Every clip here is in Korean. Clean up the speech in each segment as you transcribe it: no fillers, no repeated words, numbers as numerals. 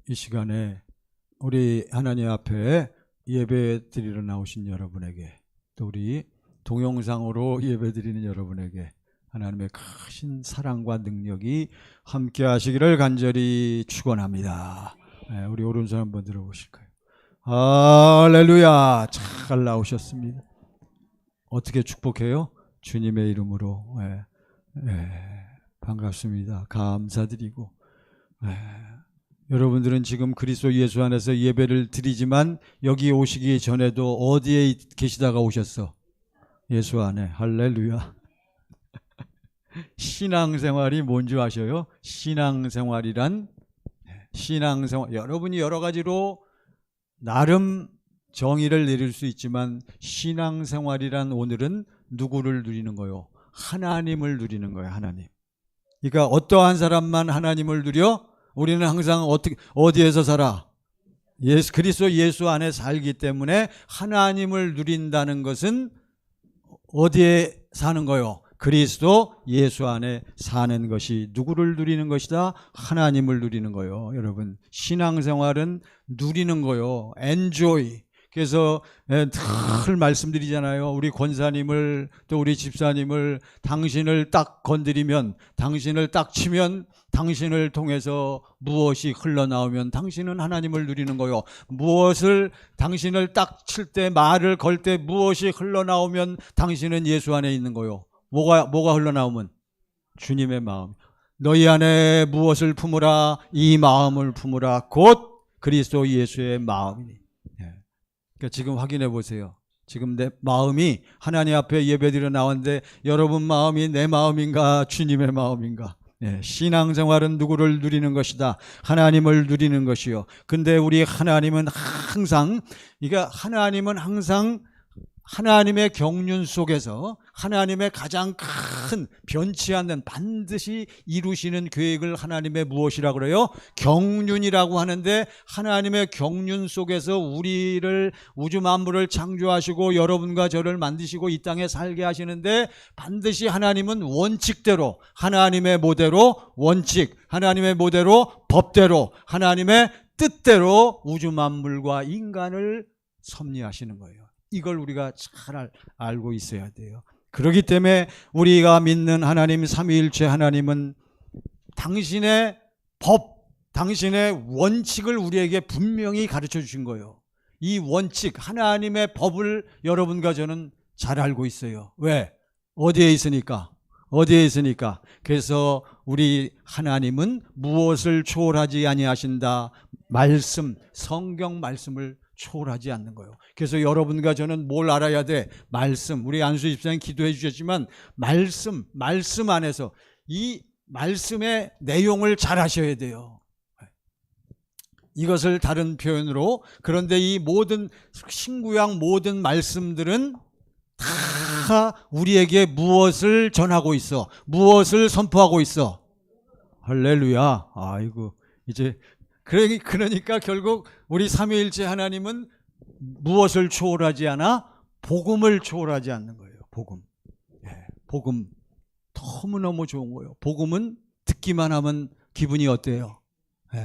이 시간에 우리 하나님 앞에 예배 드리러 나오신 여러분에게, 또 우리 동영상으로 예배 드리는 여러분에게 하나님의 크신 사랑과 능력이 함께 하시기를 간절히 축원합니다. 우리 오른손 한번 들어보실까요? 할렐루야. 잘 나오셨습니다. 어떻게 축복해요? 주님의 이름으로. 반갑습니다. 감사드리고. 여러분들은 지금 그리스도 예수 안에서 예배를 드리지만 여기 오시기 전에도 어디에 계시다가 오셨어? 예수 안에. 할렐루야. 신앙생활이 뭔지 아셔요? 신앙생활이란, 신앙생활, 여러분이 여러 가지로 나름 정의를 내릴 수 있지만 신앙생활이란 오늘은 누구를 누리는 거요? 하나님을 누리는 거예요. 하나님. 그러니까 어떠한 사람만 하나님을 누려? 우리는 항상 어디에서 살아? 그리스도 예수 안에 살기 때문에 하나님을 누린다는 것은 어디에 사는 거요? 그리스도 예수 안에 사는 것이 누구를 누리는 것이다? 하나님을 누리는 거요. 여러분, 신앙생활은 누리는 거요. enjoy. 그래서 늘 말씀드리잖아요. 우리 권사님을, 또 우리 집사님을, 당신을 딱 건드리면, 당신을 딱 치면 당신을 통해서 무엇이 흘러나오면 당신은 하나님을 누리는 거요. 무엇을 당신을 딱 칠 때, 말을 걸 때 무엇이 흘러나오면 당신은 예수 안에 있는 거요. 뭐가 흘러나오면? 주님의 마음. 너희 안에 무엇을 품으라? 이 마음을 품으라. 곧 그리스도 예수의 마음이니. 그러니까 지금 확인해 보세요. 지금 내 마음이 하나님 앞에 예배드려 나왔는데 여러분 마음이 내 마음인가? 주님의 마음인가? 신앙생활은 누구를 누리는 것이다? 하나님을 누리는 것이요. 근데 우리 하나님은 항상, 그러니까 하나님은 항상 하나님의 경륜 속에서 하나님의 가장 큰 변치 않는 반드시 이루시는 계획을 하나님의 무엇이라고 그래요? 경륜이라고 하는데, 하나님의 경륜 속에서 우리를, 우주 만물을 창조하시고 여러분과 저를 만드시고 이 땅에 살게 하시는데, 반드시 하나님은 원칙대로, 하나님의 모대로 원칙, 하나님의 모대로 법대로, 하나님의 뜻대로 우주 만물과 인간을 섭리하시는 거예요. 이걸 우리가 잘 알고 있어야 돼요. 그렇기 때문에 우리가 믿는 하나님, 삼위일체 하나님은 당신의 법, 당신의 원칙을 우리에게 분명히 가르쳐 주신 거예요. 이 원칙, 하나님의 법을 여러분과 저는 잘 알고 있어요. 왜? 어디에 있으니까? 어디에 있으니까? 그래서 우리 하나님은 무엇을 초월하지 아니하신다? 말씀, 성경 말씀을 초월하지 않는 거예요. 그래서 여러분과 저는 뭘 알아야 돼? 말씀. 우리 안수 집사님 기도해 주셨지만 말씀 안에서 이 말씀의 내용을 잘 아셔야 돼요. 이것을 다른 표현으로, 그런데 이 모든 신구약 모든 말씀들은 다 우리에게 무엇을 전하고 있어? 무엇을 선포하고 있어? 할렐루야. 아이고, 이제 그러니까 결국 우리 삼위일체 하나님은 무엇을 초월하지 않아? 복음을 초월하지 않는 거예요. 복음. 복음 너무너무 좋은 거예요. 복음은 듣기만 하면 기분이 어때요?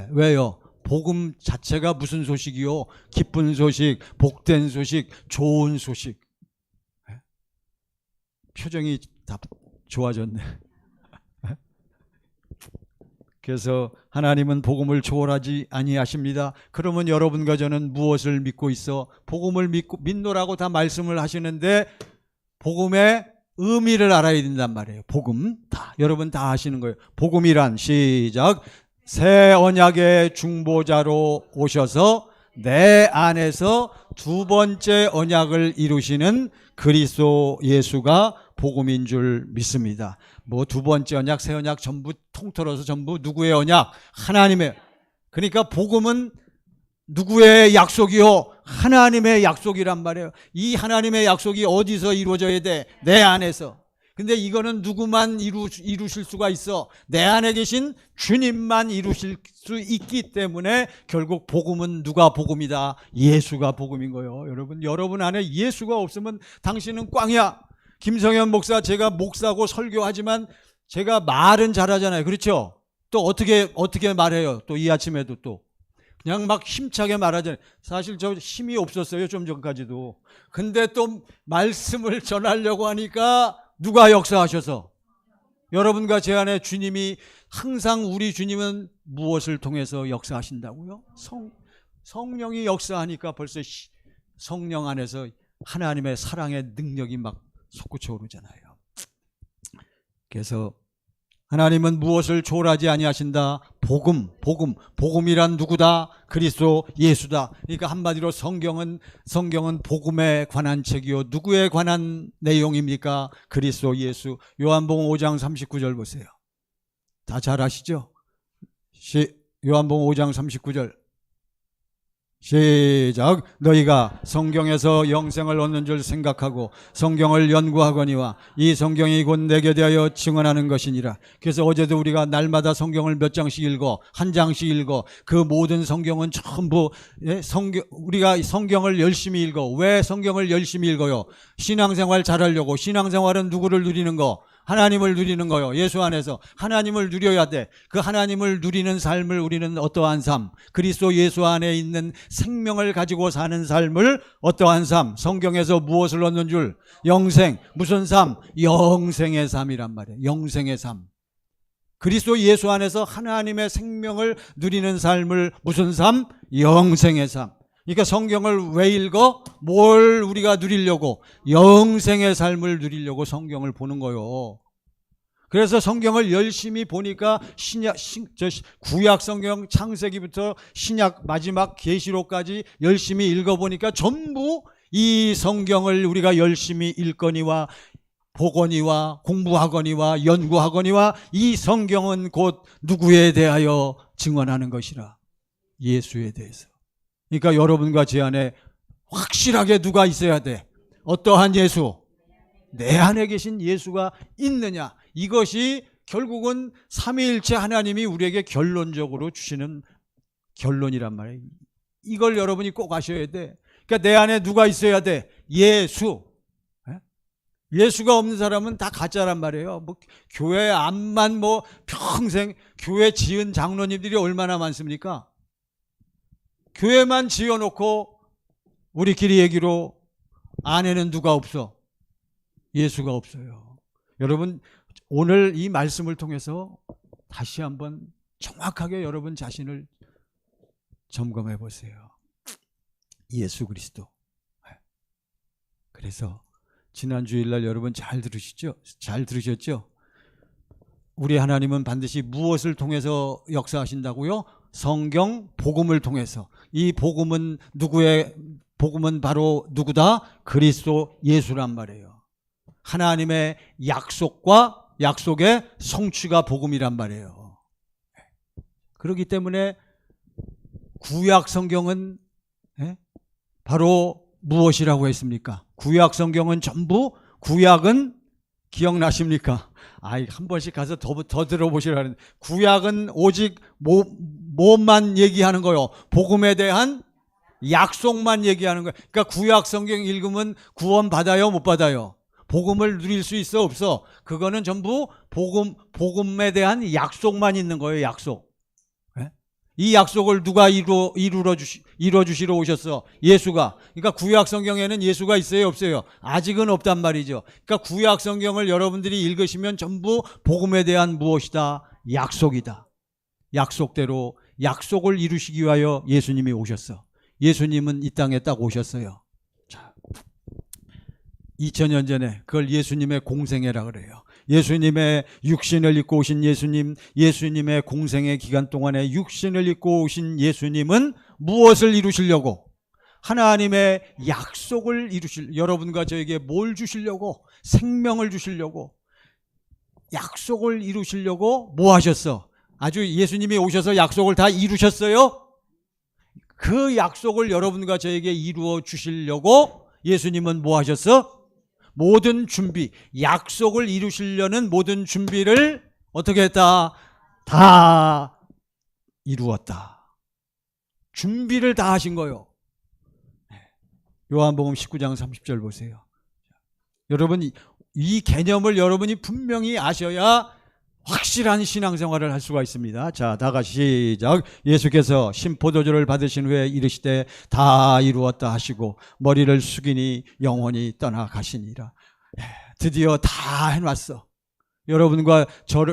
왜요? 복음 자체가 무슨 소식이요? 기쁜 소식, 복된 소식, 좋은 소식. 표정이 다 좋아졌네. 그래서 하나님은 복음을 초월하지 아니하십니다. 그러면 여러분과 저는 무엇을 믿고 있어? 복음을 믿노라고 다 말씀을 하시는데 복음의 의미를 알아야 된단 말이에요. 복음 다 여러분 다 아시는 거예요. 복음이란, 시작, 새 언약의 중보자로 오셔서 내 안에서 두 번째 언약을 이루시는 그리스도 예수가 복음인 줄 믿습니다. 뭐 두 번째 언약, 새 언약 전부 통틀어서 전부 누구의 언약? 하나님의. 그러니까 복음은 누구의 약속이요? 하나님의 약속이란 말이에요. 이 하나님의 약속이 어디서 이루어져야 돼? 내 안에서. 근데 이거는 누구만 이루실 수가 있어? 내 안에 계신 주님만 이루실 수 있기 때문에 결국 복음은 누가 복음이다? 예수가 복음인 거예요. 여러분 안에 예수가 없으면 당신은 꽝이야. 김성현 목사, 제가 목사고 설교하지만 제가 말은 잘하잖아요. 그렇죠? 또 어떻게 말해요? 또 이 아침에도 또 그냥 막 힘차게 말하잖아요. 사실 저 힘이 없었어요, 좀 전까지도. 근데 또 말씀을 전하려고 하니까 누가 역사하셔서, 여러분과 제 안에 주님이, 항상 우리 주님은 무엇을 통해서 역사하신다고요? 성령이 역사하니까 벌써 성령 안에서 하나님의 사랑의 능력이 막 솟구쳐 오르잖아요. 그래서 하나님은 무엇을 초월하지 아니하신다? 복음이란 누구다? 그리스도 예수다. 그러니까 한마디로 성경은 복음에 관한 책이요, 누구에 관한 내용입니까? 그리스도 예수. 요한복음 5장 39절 보세요. 다 잘 아시죠? 요한복음 5장 39절 시작. 너희가 성경에서 영생을 얻는 줄 생각하고 성경을 연구하거니와 이 성경이 곧 내게 대하여 증언하는 것이니라. 그래서 어제도 우리가 날마다 성경을 몇 장씩 읽어, 한 장씩 읽어. 그 모든 성경은 전부 우리가 성경을 열심히 읽어. 왜 성경을 열심히 읽어요? 신앙생활 잘하려고. 신앙생활은 누구를 누리는 거? 하나님을 누리는 거요. 예수 안에서 하나님을 누려야 돼. 그 하나님을 누리는 삶을 우리는 어떠한 삶? 그리스도 예수 안에 있는 생명을 가지고 사는 삶을 어떠한 삶? 성경에서 무엇을 얻는 줄? 영생. 무슨 삶? 영생의 삶이란 말이에요. 영생의 삶. 그리스도 예수 안에서 하나님의 생명을 누리는 삶을 무슨 삶? 영생의 삶. 그러니까 성경을 왜 읽어? 뭘 우리가 누리려고? 영생의 삶을 누리려고 성경을 보는 거요. 그래서 성경을 열심히 보니까 구약 성경 창세기부터 신약 마지막 계시록까지 열심히 읽어보니까 전부 이 성경을 우리가 열심히 읽거니와 보거니와 공부하거니와 연구하거니와 이 성경은 곧 누구에 대하여 증언하는 것이라? 예수에 대해서. 그러니까 여러분과 제 안에 확실하게 누가 있어야 돼? 어떠한 예수? 내 안에 계신 예수가 있느냐? 이것이 결국은 삼위일체 하나님이 우리에게 결론적으로 주시는 결론이란 말이에요. 이걸 여러분이 꼭 아셔야 돼. 그러니까 내 안에 누가 있어야 돼? 예수. 예수가 없는 사람은 다 가짜란 말이에요. 뭐 교회 앞만 뭐 평생 교회 지은 장로님들이 얼마나 많습니까? 교회만 지어놓고 우리끼리 얘기로 안에는 누가 없어? 예수가 없어요. 여러분, 오늘 이 말씀을 통해서 다시 한번 정확하게 여러분 자신을 점검해 보세요. 예수 그리스도. 그래서 지난 주일날 여러분 잘 들으셨죠? 우리 하나님은 반드시 무엇을 통해서 역사하신다고요? 성경 복음을 통해서. 이 복음은 복음은 바로 누구다? 그리스도 예수란 말이에요. 하나님의 약속의 성취가 복음이란 말이에요. 그렇기 때문에 구약 성경은 바로 무엇이라고 했습니까? 구약 성경은 전부, 구약은 기억나십니까? 한 번씩 가서 더 들어보시라는. 구약은 오직 뭐만 얘기하는 거요? 복음에 대한 약속만 얘기하는 거예요. 그러니까 구약 성경 읽으면 구원 받아요, 못 받아요? 복음을 누릴 수 있어, 없어? 그거는 전부 복음에 대한 약속만 있는 거예요, 약속. 이 약속을 누가 이루어주시러 오셨어? 예수가. 그러니까 구약 성경에는 예수가 있어요, 없어요? 아직은 없단 말이죠. 그러니까 구약 성경을 여러분들이 읽으시면 전부 복음에 대한 무엇이다? 약속이다. 약속대로 약속을 이루시기 위하여 예수님이 오셨어. 예수님은 이 땅에 딱 오셨어요. 자, 2000년 전에 그걸 예수님의 공생애라 그래요. 예수님의 육신을 입고 오신 예수님의 공생의 기간 동안에 육신을 입고 오신 예수님은 무엇을 이루시려고? 하나님의 약속을 여러분과 저에게 뭘 주시려고? 생명을 주시려고. 약속을 이루시려고 뭐 하셨어? 아주 예수님이 오셔서 약속을 다 이루셨어요? 그 약속을 여러분과 저에게 이루어 주시려고 예수님은 뭐 하셨어? 모든 준비, 약속을 이루시려는 모든 준비를 어떻게 했다? 다 이루었다. 준비를 다 하신 거요. 요한복음 19장 30절 보세요. 여러분, 이 개념을 여러분이 분명히 아셔야 확실한 신앙생활을 할 수가 있습니다. 자, 다 같이 시작. 예수께서 신포도주를 받으신 후에 이르시되 다 이루었다 하시고 머리를 숙이니 영원히 떠나가시니라. 드디어 다 해놨어. 여러분과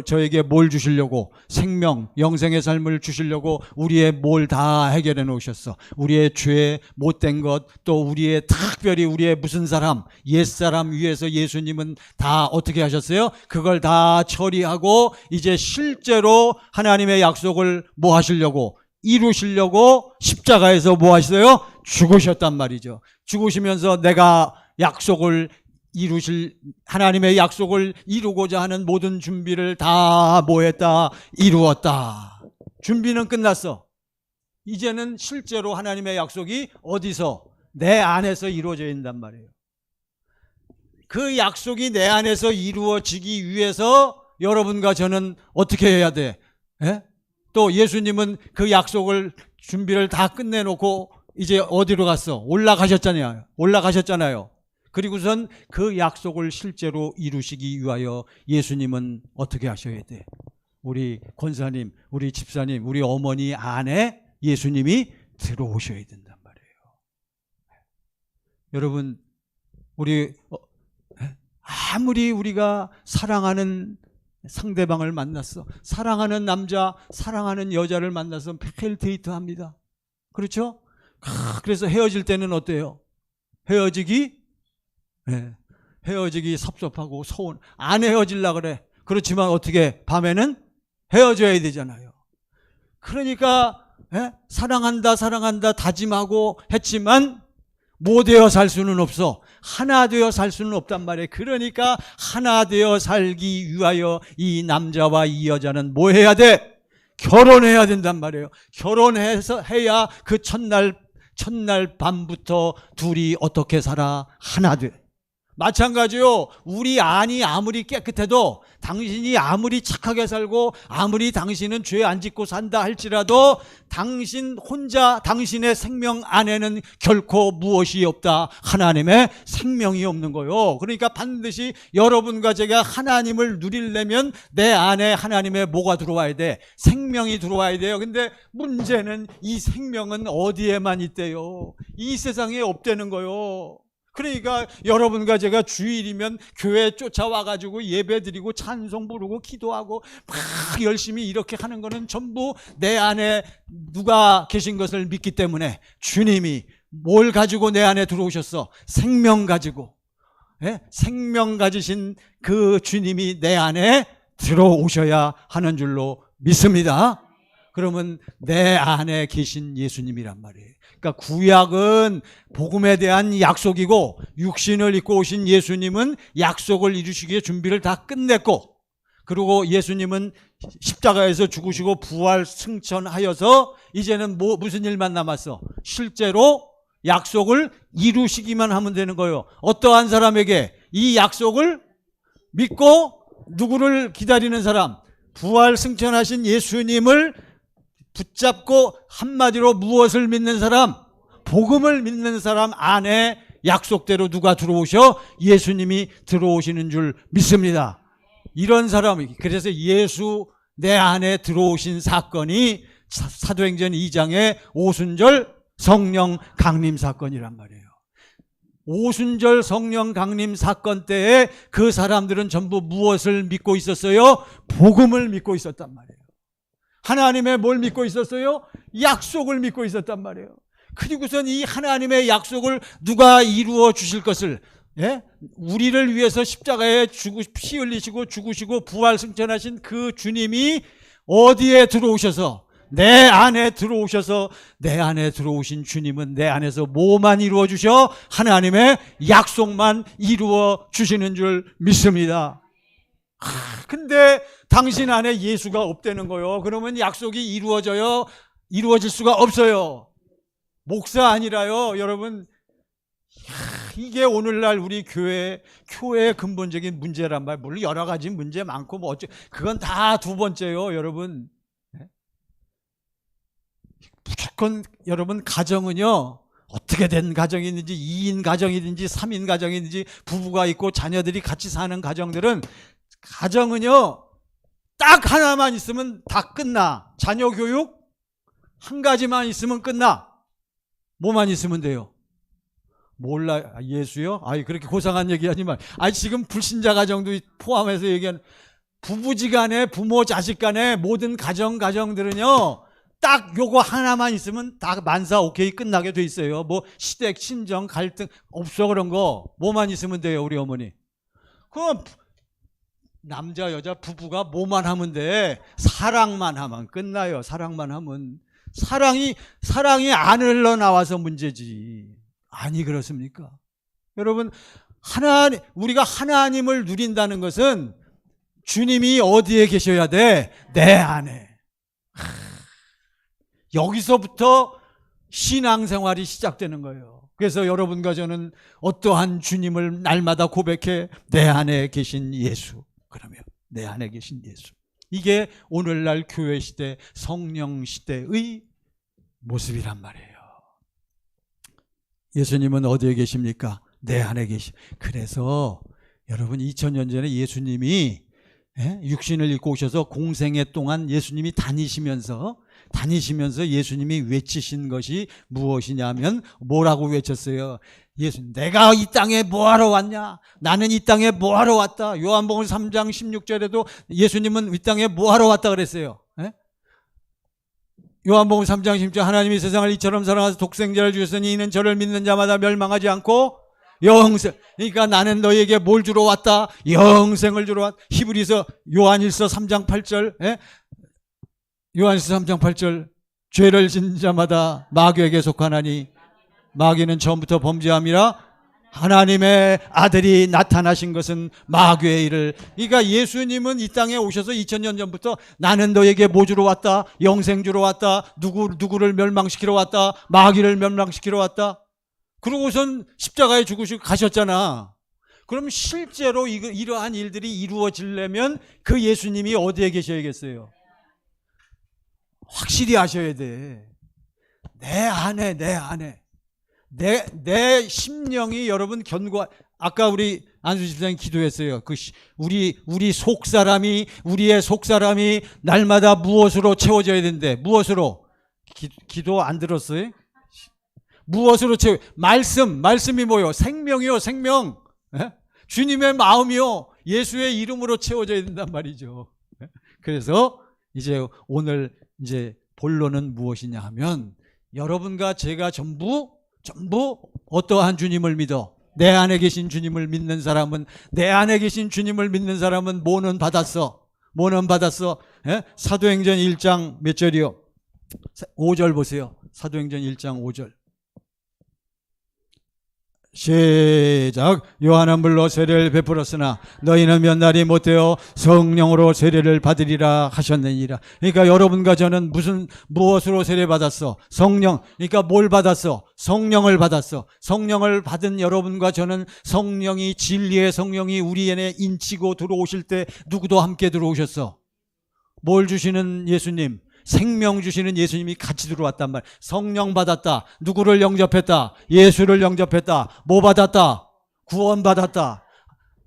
저에게 뭘 주시려고, 생명, 영생의 삶을 주시려고 우리의 뭘 다 해결해 놓으셨어. 우리의 죄, 못된 것, 또 우리의 특별히 우리의 무슨 사람, 옛사람 위해서 예수님은 다 어떻게 하셨어요? 그걸 다 처리하고 이제 실제로 하나님의 약속을 뭐 하시려고, 이루시려고 십자가에서 뭐 하시어요? 죽으셨단 말이죠. 죽으시면서 내가 약속을 하나님의 약속을 이루고자 하는 모든 준비를 다 뭐했다? 이루었다. 준비는 끝났어. 이제는 실제로 하나님의 약속이 어디서? 내 안에서 이루어져 있단 말이에요. 그 약속이 내 안에서 이루어지기 위해서 여러분과 저는 어떻게 해야 돼? 또 예수님은 그 약속을 준비를 다 끝내놓고 이제 어디로 갔어? 올라가셨잖아요. 그리고선 그 약속을 실제로 이루시기 위하여 예수님은 어떻게 하셔야 돼? 우리 권사님, 우리 집사님, 우리 어머니 안에 예수님이 들어오셔야 된단 말이에요. 여러분, 아무리 우리가 사랑하는 상대방을 만났어, 사랑하는 남자, 사랑하는 여자를 만나서 매일 데이트합니다. 그렇죠? 그래서 헤어질 때는 어때요? 헤어지기 섭섭하고 서운, 안 헤어질라 그래. 그렇지만 어떻게 밤에는 헤어져야 되잖아요. 그러니까 사랑한다 다짐하고 했지만 뭐 되어 살 수는 없어. 하나 되어 살 수는 없단 말이에요. 그러니까 하나 되어 살기 위하여 이 남자와 이 여자는 뭐 해야 돼? 결혼해야 된단 말이에요. 결혼해서 해야 그 첫날 밤부터 둘이 어떻게 살아? 하나 돼. 마찬가지요. 우리 안이 아무리 깨끗해도, 당신이 아무리 착하게 살고 아무리 당신은 죄 안 짓고 산다 할지라도 당신 혼자, 당신의 생명 안에는 결코 무엇이 없다. 하나님의 생명이 없는 거요. 그러니까 반드시 여러분과 제가 하나님을 누리려면 내 안에 하나님의 뭐가 들어와야 돼? 생명이 들어와야 돼요. 근데 문제는 이 생명은 어디에만 있대요? 이 세상에 없다는 거요. 그러니까 여러분과 제가 주일이면 교회 쫓아와가지고 예배드리고 찬송 부르고 기도하고 막 열심히 이렇게 하는 거는 전부 내 안에 누가 계신 것을 믿기 때문에, 주님이 뭘 가지고 내 안에 들어오셨어? 생명 가지고. 생명 가지신 그 주님이 내 안에 들어오셔야 하는 줄로 믿습니다. 그러면 내 안에 계신 예수님이란 말이에요. 그러니까 구약은 복음에 대한 약속이고, 육신을 입고 오신 예수님은 약속을 이루시기에 준비를 다 끝냈고, 그리고 예수님은 십자가에서 죽으시고 부활 승천하여서 이제는 무슨 일만 남았어? 실제로 약속을 이루시기만 하면 되는 거예요. 어떠한 사람에게? 이 약속을 믿고 누구를 기다리는 사람? 부활 승천하신 예수님을 붙잡고, 한마디로 무엇을 믿는 사람? 복음을 믿는 사람 안에 약속대로 누가 들어오셔? 예수님이 들어오시는 줄 믿습니다. 이런 사람이, 그래서 예수 내 안에 들어오신 사건이 사도행전 2장의 오순절 성령 강림 사건이란 말이에요. 오순절 성령 강림 사건 때에 그 사람들은 전부 무엇을 믿고 있었어요? 복음을 믿고 있었단 말이에요. 하나님의 뭘 믿고 있었어요? 약속을 믿고 있었단 말이에요. 그리고선 이 하나님의 약속을 누가 이루어 주실 것을, 우리를 위해서 십자가에 피 흘리시고 죽으시고 부활 승천하신 그 주님이 어디에 들어오셔서, 내 안에 들어오셔서, 내 안에 들어오신 주님은 내 안에서 뭐만 이루어 주셔? 하나님의 약속만 이루어 주시는 줄 믿습니다. 근데 당신 안에 예수가 없다는 거요. 그러면 약속이 이루어져요? 이루어질 수가 없어요. 목사 아니라요. 여러분, 이게 오늘날 우리 교회의 근본적인 문제란 말. 물론 여러 가지 문제 많고 그건 다 두 번째요. 여러분, 무조건 여러분 가정은요, 어떻게 된 가정이든지 2인 가정이든지 3인 가정이든지 부부가 있고 자녀들이 같이 사는 가정은요, 딱 하나만 있으면 다 끝나. 자녀 교육 한 가지만 있으면 끝나. 뭐만 있으면 돼요? 몰라. 예수요? 아이, 그렇게 고상한 얘기 하지 마. 아이, 지금 불신자 가정도 포함해서 얘기하는, 부부지간에, 부모 자식간에 모든 가정들은요, 딱 요거 하나만 있으면 다 만사 오케이 끝나게 돼 있어요. 뭐 시댁, 친정, 갈등 없어. 그런 거 뭐만 있으면 돼요. 우리 어머니. 그럼 남자 여자 부부가 뭐만 하면 돼? 사랑만 하면 끝나요. 사랑만 하면. 사랑이 안 흘러나와서 문제지. 아니 그렇습니까? 여러분, 우리가 하나님을 누린다는 것은 주님이 어디에 계셔야 돼? 내 안에. 여기서부터 신앙생활이 시작되는 거예요. 그래서 여러분과 저는 어떠한 주님을 날마다 고백해? 내 안에 계신 예수. 그러면 내 안에 계신 예수. 이게 오늘날 교회 시대, 성령 시대의 모습이란 말이에요. 예수님은 어디에 계십니까? 내 안에 그래서 여러분, 2000년 전에 예수님이 육신을 입고 오셔서 공생애 동안 예수님이 다니시면서 예수님이 외치신 것이 무엇이냐면 뭐라고 외쳤어요? 내가 이 땅에 뭐하러 왔냐? 나는 이 땅에 뭐하러 왔다. 요한복음 3장 16절에도 예수님은 이 땅에 뭐하러 왔다 그랬어요. 요한복음 3장 16절, 하나님이 세상을 이처럼 사랑하사 독생자를 주셨으니 이는 저를 믿는 자마다 멸망하지 않고 영생. 그러니까 나는 너에게 뭘 주러 왔다? 영생을 주러 왔다. 히브리서 요한일서 3장 8절, 요한일서 3장 8절, 죄를 진 자마다 마귀에게 속하나니 마귀는 처음부터 범죄함이라 하나님의 아들이 나타나신 것은 마귀의 일을. 그러니까 예수님은 이 땅에 오셔서 2000년 전부터 나는 너에게 뭐 주러 왔다? 영생 주러 왔다. 누구를 멸망시키러 왔다? 마귀를 멸망시키러 왔다. 그러고선 십자가에 죽으시고 가셨잖아. 그럼 실제로 이러한 일들이 이루어지려면 그 예수님이 어디에 계셔야겠어요? 확실히 아셔야 돼. 내 안에. 내 심령이 여러분 아까 우리 안수 집사님 기도했어요. 우리의 속사람이 날마다 무엇으로 채워져야 되는데, 무엇으로? 기도 안 들었어요? 무엇으로 말씀이 뭐요? 생명이요, 생명. 주님의 마음이요, 예수의 이름으로 채워져야 된단 말이죠. 그래서 이제 오늘 본론은 무엇이냐 하면, 여러분과 제가 전부 어떠한 주님을 믿어? 내 안에 계신 주님을 믿는 사람은 뭐는 받았어? 사도행전 1장 몇 절이요? 5절 보세요. 사도행전 1장 5절. 시작. 요한은 물로 세례를 베풀었으나 너희는 몇 날이 못되어 성령으로 세례를 받으리라 하셨느니라. 그러니까 여러분과 저는 무엇으로 세례 받았어? 성령. 그러니까 뭘 받았어? 성령을 받았어. 성령을 받은 여러분과 저는 진리의 성령이 우리 안에 인치고 들어오실 때 누구도 함께 들어오셨어? 뭘 주시는 예수님? 생명 주시는 예수님이 같이 들어왔단 말이야. 성령 받았다. 누구를 영접했다? 예수를 영접했다. 뭐 받았다? 구원 받았다.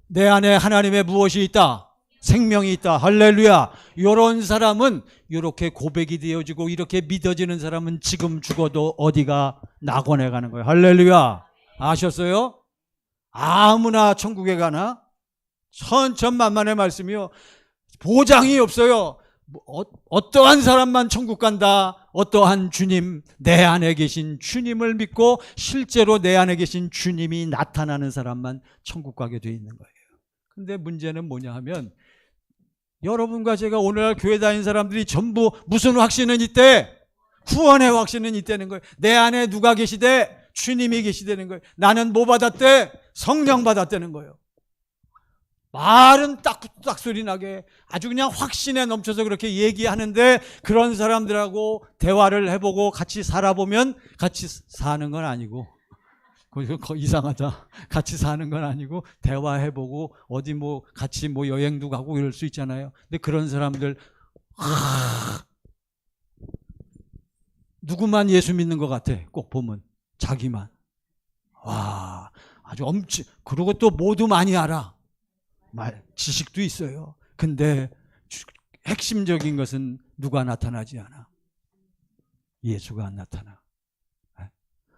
내 안에 하나님의 무엇이 있다? 생명이 있다. 할렐루야. 이런 사람은, 이렇게 고백이 되어지고 이렇게 믿어지는 사람은 지금 죽어도 어디가? 낙원에 가는 거예요. 할렐루야. 아셨어요? 아무나 천국에 가나? 천천만만의 말씀이요. 보장이 없어요. 어떠한 사람만 천국 간다. 어떠한 주님, 내 안에 계신 주님을 믿고 실제로 내 안에 계신 주님이 나타나는 사람만 천국 가게 돼 있는 거예요. 근데 문제는 뭐냐 하면, 여러분과 제가 오늘날 교회 다니는 사람들이 전부 무슨 확신은 있대? 구원의 확신은 있다는 거예요. 내 안에 누가 계시대? 주님이 계시다는 거예요. 나는 뭐 받았대? 성령 받았다는 거예요. 말은 딱 소리 나게 아주 그냥 확신에 넘쳐서 그렇게 얘기하는데, 그런 사람들하고 대화를 해보고 같이 살아보면, 같이 사는 건 아니고, 그거 이상하다. 같이 사는 건 아니고 대화해보고 어디 같이 여행도 가고 이럴 수 있잖아요. 근데 그런 사람들 누구만 예수 믿는 것 같아. 꼭 보면 자기만. 와, 아주 그리고 또 모두 많이 알아. 지식도 있어요. 근데 핵심적인 것은 누가 나타나지 않아? 예수가 안 나타나.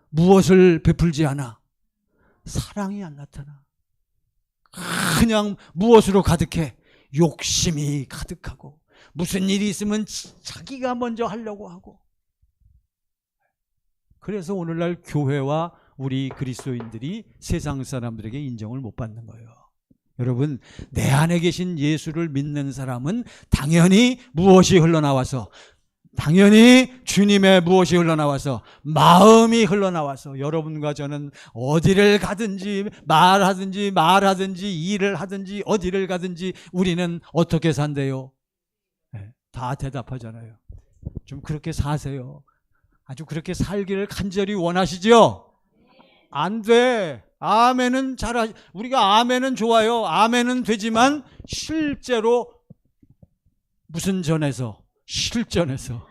무엇을 베풀지 않아? 사랑이 안 나타나. 그냥 무엇으로 가득해? 욕심이 가득하고 무슨 일이 있으면 자기가 먼저 하려고 하고. 그래서 오늘날 교회와 우리 그리스도인들이 세상 사람들에게 인정을 못 받는 거예요. 여러분, 내 안에 계신 예수를 믿는 사람은 당연히 무엇이 흘러나와서, 당연히 주님의 무엇이 흘러나와서, 마음이 흘러나와서 여러분과 저는 어디를 가든지 말하든지 일을 하든지 어디를 가든지 우리는 어떻게 산대요? 다 대답하잖아요. 좀 그렇게 사세요. 아주 그렇게 살기를 간절히 원하시죠? 안 돼. 아멘은 우리가 아멘은 좋아요. 아멘은 되지만 실제로 무슨 전에서, 실전에서,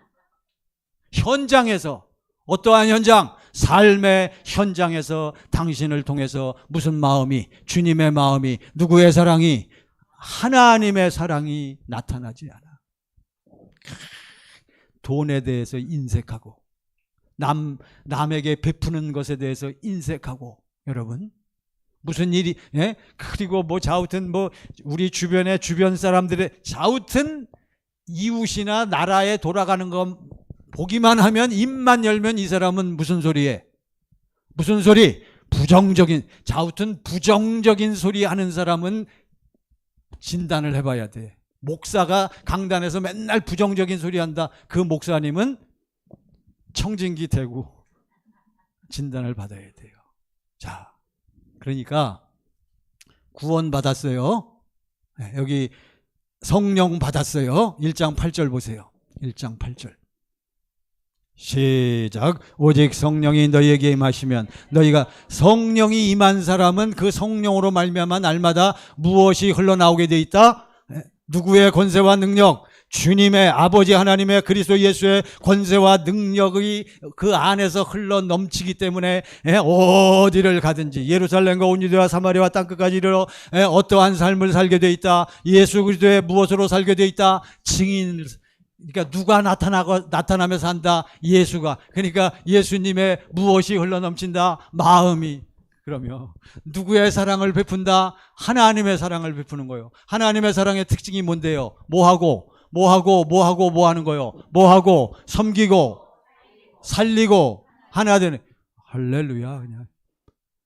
현장에서, 어떠한 현장? 삶의 현장에서 당신을 통해서 무슨 마음이, 주님의 마음이, 누구의 사랑이, 하나님의 사랑이 나타나지 않아. 돈에 대해서 인색하고 남에게 베푸는 것에 대해서 인색하고, 여러분 무슨 일이, 그리고 좌우튼 우리 주변의 주변 사람들의 좌우튼 이웃이나 나라에 돌아가는 것 보기만 하면, 입만 열면 이 사람은 무슨 소리에, 무슨 소리? 부정적인, 좌우튼 부정적인 소리 하는 사람은 진단을 해봐야 돼. 목사가 강단에서 맨날 부정적인 소리 한다. 그 목사님은 청진기 대고 진단을 받아야 돼요. 자, 그러니까 구원 받았어요. 여기 성령 받았어요. 1장 8절 보세요. 1장 8절. 시작. 오직 성령이 너희에게 임하시면, 너희가, 성령이 임한 사람은 그 성령으로 말미암아 날마다 무엇이 흘러나오게 돼 있다? 누구의 권세와 능력? 주님의, 아버지 하나님의, 그리스도 예수의 권세와 능력이 그 안에서 흘러 넘치기 때문에 어디를 가든지, 예루살렘과 온 유대와 사마리아와 땅끝까지 이르러 어떠한 삶을 살게 돼 있다. 예수 그리스도의 무엇으로 살게 돼 있다? 증인. 그러니까 누가 나타나며 산다? 예수가. 그러니까 예수님의 무엇이 흘러 넘친다? 마음이. 그러면 누구의 사랑을 베푼다? 하나님의 사랑을 베푸는 거예요. 하나님의 사랑의 특징이 뭔데요? 뭐하고 하는 거예요? 뭐하고? 섬기고 살리고 하나 되는. 할렐루야. 그냥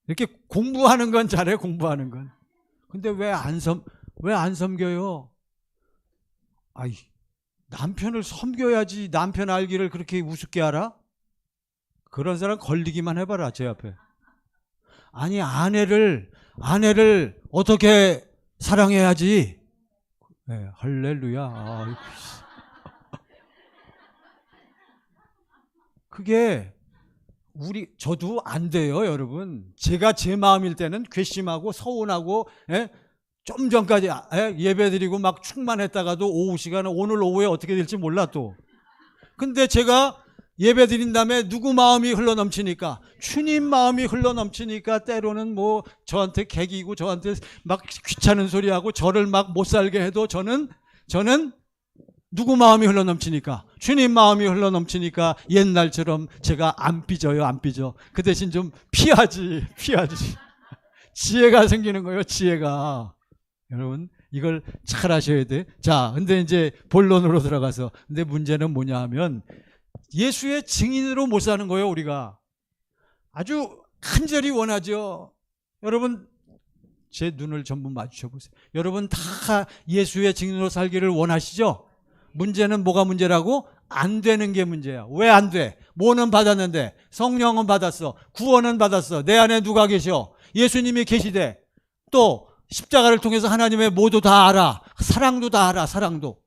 이렇게 공부하는 건 잘해. 공부하는 건. 근데 왜 안 섬겨요? 아이, 남편을 섬겨야지. 남편 알기를 그렇게 우습게 알아? 그런 사람 걸리기만 해봐라, 제 앞에. 아니, 아내를 어떻게 사랑해야지? 네, 할렐루야. 그게 저도 안 돼요, 여러분. 제가 제 마음일 때는 괘씸하고 서운하고, 좀 전까지 예배 드리고 막 충만했다가도 오후 시간에, 오늘 오후에 어떻게 될지 몰라 또. 근데 제가 예배 드린 다음에 누구 마음이 흘러넘치니까, 주님 마음이 흘러넘치니까 때로는 저한테 개기고 저한테 막 귀찮은 소리하고 저를 막 못 살게 해도 저는 누구 마음이 흘러넘치니까, 주님 마음이 흘러넘치니까 옛날처럼 제가 안 삐져요. 안 삐져. 그 대신 좀 피하지. 지혜가 생기는 거예요. 지혜가. 여러분, 이걸 잘 하셔야 돼. 자, 근데 이제 본론으로 들어가서, 근데 문제는 뭐냐 하면 예수의 증인으로 못 사는 거예요. 우리가 아주 간절히 원하죠. 여러분, 제 눈을 전부 마주쳐 보세요. 여러분 다 예수의 증인으로 살기를 원하시죠? 문제는 뭐가 문제라고? 안 되는 게 문제야. 왜 안 돼? 뭐는 받았는데? 성령은 받았어. 구원은 받았어. 내 안에 누가 계셔? 예수님이 계시대. 또 십자가를 통해서 하나님의 모두 다 알아. 사랑도 다 알아. 사랑도.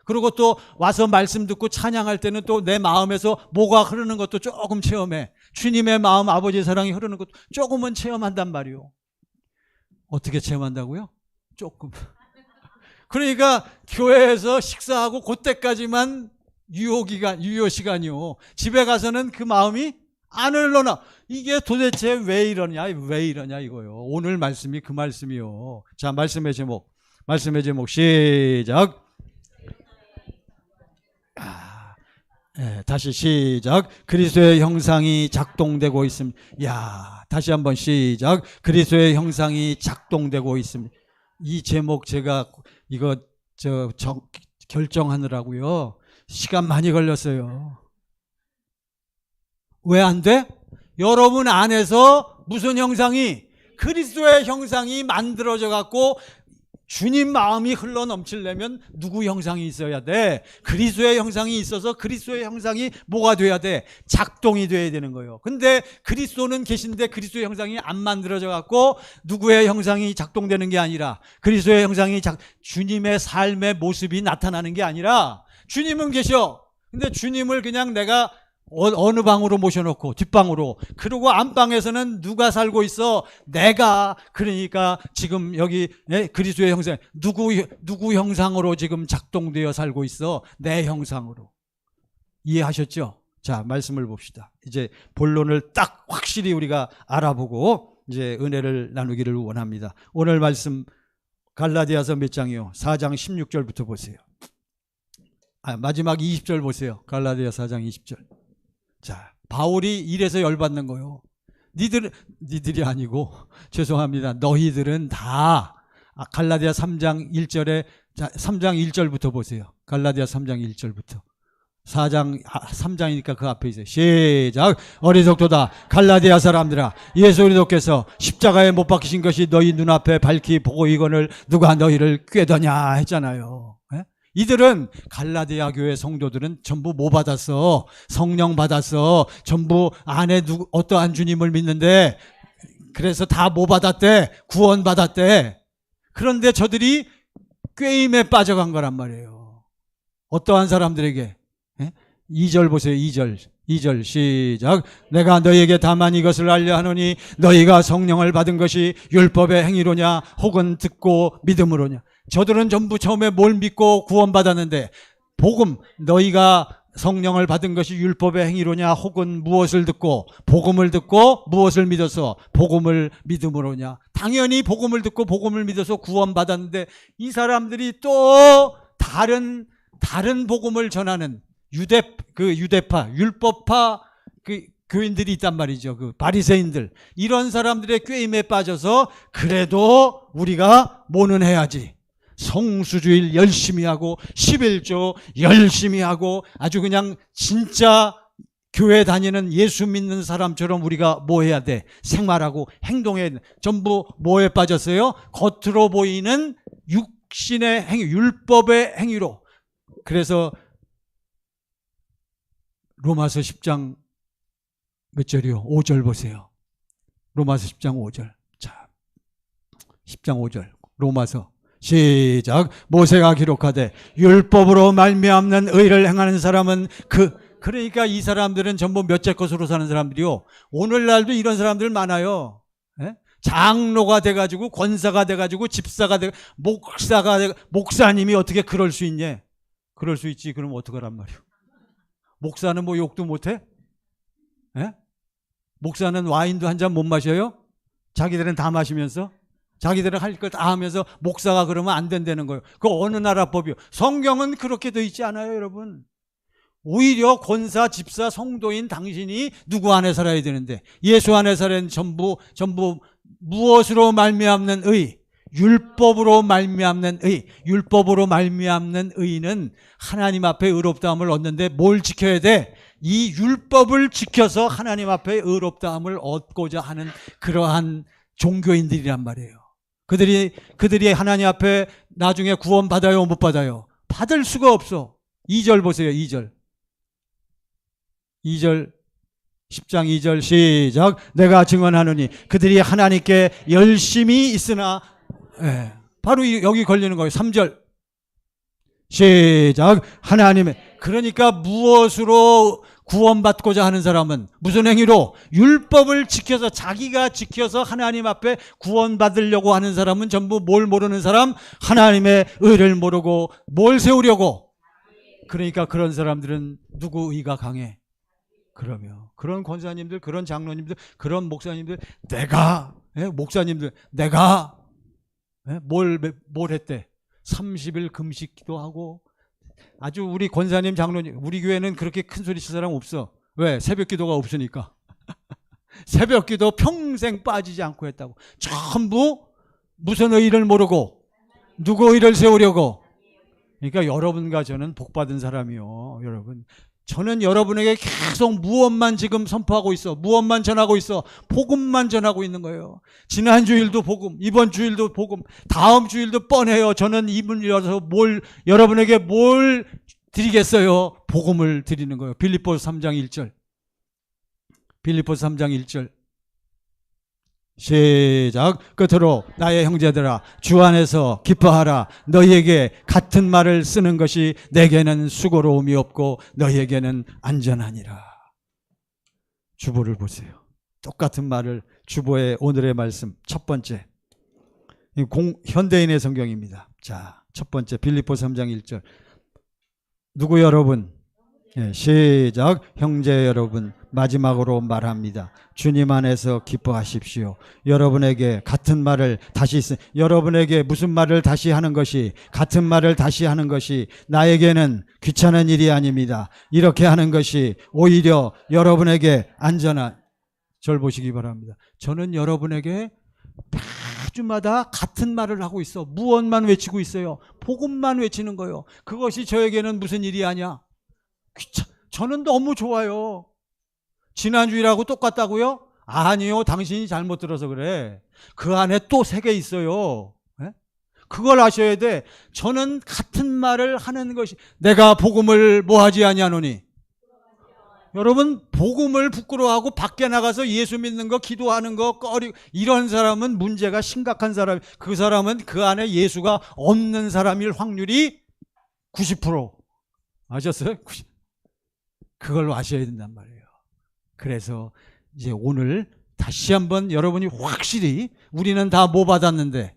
그리고 또 와서 말씀 듣고 찬양할 때는 또 내 마음에서 뭐가 흐르는 것도 조금 체험해. 주님의 마음, 아버지의 사랑이 흐르는 것도 조금은 체험한단 말이요. 어떻게 체험한다고요? 조금. 그러니까 교회에서 식사하고 그때까지만 유효 시간이요. 집에 가서는 그 마음이 안 흘러나. 이게 도대체 왜 이러냐 이거요. 오늘 말씀이 그 말씀이요. 자, 말씀의 제목 시작. 다시 시작. 그리스도의 형상이 작동되고 있습니다. 야, 다시 한번 시작. 그리스도의 형상이 작동되고 있습니다. 이 제목 제가 이거 결정하느라고요. 시간 많이 걸렸어요. 왜 안 돼? 여러분 안에서 무슨 형상이? 그리스도의 형상이 만들어져 갖고 주님 마음이 흘러 넘치려면 누구 형상이 있어야 돼? 그리스도의 형상이 있어서 그리스도의 형상이 뭐가 돼야 돼? 작동이 돼야 되는 거예요. 근데 그리스도는 계신데 그리스도의 형상이 안 만들어져 갖고 누구의 형상이 작동되는 게 아니라 그리스도의 형상이 주님의 삶의 모습이 나타나는 게 아니라 주님은 계셔. 근데 주님을 그냥 내가 어느 방으로 모셔놓고 뒷방으로, 그리고 안방에서는 누가 살고 있어? 내가. 그러니까 지금 여기 그리스도의 형상, 누구 형상으로 지금 작동되어 살고 있어? 내 형상으로. 이해하셨죠? 자, 말씀을 봅시다. 이제 본론을 딱 확실히 우리가 알아보고 이제 은혜를 나누기를 원합니다. 오늘 말씀 갈라디아서 몇 장이요? 4장 16절부터 보세요. 마지막 20절 보세요. 갈라디아 4장 20절. 자, 바울이 이래서 열받는 거요. 니들이 아니고, 죄송합니다. 너희들은 다, 갈라디아 3장 1절에, 3장 1절부터 보세요. 갈라디아 3장 1절부터. 3장이니까 그 앞에 있어요. 시작. 어리석도다 갈라디아 사람들아, 예수 그리스도께서 십자가에 못 박히신 것이 너희 눈앞에 밝히 보고 이거를 누가 너희를 꾀더냐 했잖아요. 이들은, 갈라디아 교회 성도들은 전부 뭐 받았어? 성령 받았어. 전부 안에 어떠한 주님을 믿는데, 그래서 다 뭐 받았대? 구원 받았대. 그런데 저들이 꾀임에 빠져간 거란 말이에요. 어떠한 사람들에게? 2절 보세요. 2절 시작. 내가 너희에게 다만 이것을 알려 하노니 너희가 성령을 받은 것이 율법의 행위로냐 혹은 듣고 믿음으로냐. 저들은 전부 처음에 뭘 믿고 구원받았는데, 복음, 너희가 성령을 받은 것이 율법의 행위로냐 혹은 무엇을 듣고, 복음을 듣고 무엇을 믿어서 복음을 믿음으로냐. 당연히 복음을 듣고 복음을 믿어서 구원받았는데, 이 사람들이 또 다른 복음을 전하는 유대파, 율법파 교인들이 있단 말이죠. 그 바리새인들. 이런 사람들의 꾀임에 빠져서, 그래도 우리가 뭐는 해야지. 성수주일 열심히 하고 11조 열심히 하고 아주 그냥 진짜 교회 다니는 예수 믿는 사람처럼 우리가 뭐 해야 돼? 생활하고 행동해야 돼. 전부 뭐에 빠졌어요? 겉으로 보이는 육신의 행위, 율법의 행위로. 그래서 로마서 10장 몇 절이요? 5절 보세요. 로마서 10장 5절. 자, 10장 5절. 로마서 시작. 모세가 기록하되 율법으로 말미암는 의를 행하는 사람은 그러니까 이 사람들은 전부 몇째 것으로 사는 사람들이요. 오늘날도 이런 사람들 많아요. 장로가 돼가지고, 권사가 돼가지고, 집사가 돼, 목사님이 어떻게 그럴 수 있냐? 그럴 수 있지. 그럼 어떡하란 말이요? 목사는 뭐 욕도 못해? 목사는 와인도 한 잔 못 마셔요? 자기들은 다 마시면서? 자기들은 할 걸 다 하면서 목사가 그러면 안 된다는 거예요. 그 어느 나라 법이요? 성경은 그렇게 돼 있지 않아요, 여러분. 오히려 권사, 집사, 성도인 당신이 누구 안에 살아야 되는데, 예수 안에 살아야 전부 무엇으로 말미암는 의? 율법으로 말미암는 의. 율법으로 말미암는 의는 하나님 앞에 의롭다함을 얻는데 뭘 지켜야 돼? 이 율법을 지켜서 하나님 앞에 의롭다함을 얻고자 하는 그러한 종교인들이란 말이에요. 그들이 하나님 앞에 나중에 구원 받아요, 못 받아요? 받을 수가 없어. 2절 보세요. 2절 10장 2절 시작. 내가 증언하노니 그들이 하나님께 열심히 있으나, 바로 여기 걸리는 거예요. 3절 시작. 하나님의, 그러니까 무엇으로 구원받고자 하는 사람은 무슨 행위로? 율법을 지켜서, 자기가 지켜서 하나님 앞에 구원받으려고 하는 사람은 전부 뭘 모르는 사람? 하나님의 의를 모르고 뭘 세우려고? 그러니까 그런 사람들은 누구 의가 강해? 그러면 그런 권사님들, 그런 장로님들, 그런 목사님들, 목사님들 내가 뭘 했대? 30일 금식기도 하고 아주 우리 권사님 장로님, 우리 교회는 그렇게 큰 소리 칠 사람 없어. 왜? 새벽 기도가 없으니까. 새벽 기도 평생 빠지지 않고 했다고. 전부 무슨 의의를 모르고 누구 의의를 세우려고. 그러니까 여러분과 저는 복받은 사람이요. 여러분, 저는 여러분에게 계속 무엇만 지금 선포하고 있어. 무엇만 전하고 있어. 복음만 전하고 있는 거예요. 지난 주일도 복음, 이번 주일도 복음, 다음 주일도 뻔해요. 저는 입을 열어서 여러분에게 뭘 드리겠어요? 복음을 드리는 거예요. 빌립보서 3장 1절. 빌립보서 3장 1절. 시작. 끝으로 나의 형제들아 주 안에서 기뻐하라. 너희에게 같은 말을 쓰는 것이 내게는 수고로움이 없고 너희에게는 안전하니라. 주보를 보세요. 똑같은 말을 주보의 오늘의 말씀 첫 번째 현대인의 성경입니다. 자, 첫 번째 빌립보서 3장 1절. 누구 여러분? 시작. 형제 여러분, 마지막으로 말합니다. 주님 안에서 기뻐하십시오. 여러분에게 같은 말을 여러분에게 무슨 말을 다시 하는 것이, 같은 말을 다시 하는 것이 나에게는 귀찮은 일이 아닙니다. 이렇게 하는 것이 오히려 여러분에게 안전한, 절 보시기 바랍니다. 저는 여러분에게 매주마다 같은 말을 하고 있어. 무엇만 외치고 있어요? 복음만 외치는 거예요. 그것이 저에게는 무슨 일이 아니야. 저는 너무 좋아요. 지난주일하고 똑같다고요? 아니요, 당신이 잘못 들어서 그래. 그 안에 또 3개 있어요. 그걸 아셔야 돼. 저는 같은 말을 하는 것이, 내가 복음을 뭐하지 아니하노니. 여러분, 복음을 부끄러워하고 밖에 나가서 예수 믿는 거, 기도하는 거 꺼리고 이런 사람은 문제가 심각한 사람. 그 사람은 그 안에 예수가 없는 사람일 확률이 90%. 아셨어요? 그걸 아셔야 된단 말이에요. 그래서 이제 오늘 다시 한번 여러분이 확실히, 우리는 다 뭐 받았는데?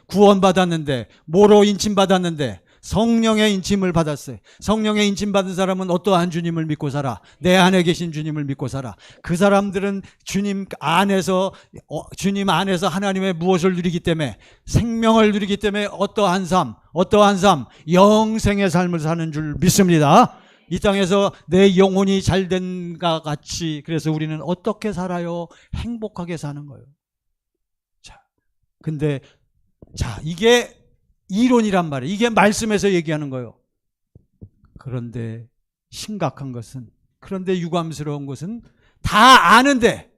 구원 받았는데, 뭐로 인침 받았는데? 성령의 인침을 받았어요. 성령의 인침 받은 사람은 어떠한 주님을 믿고 살아? 내 안에 계신 주님을 믿고 살아. 그 사람들은 주님 안에서 하나님의 무엇을 누리기 때문에, 생명을 누리기 때문에 어떠한 삶, 영생의 삶을 사는 줄 믿습니다. 이 땅에서 내 영혼이 잘된가 같이. 그래서 우리는 어떻게 살아요? 행복하게 사는 거예요. 근데 이게 이론이란 말이에요. 이게 말씀에서 얘기하는 거예요. 그런데 심각한 것은, 그런데 유감스러운 것은, 다 아는데,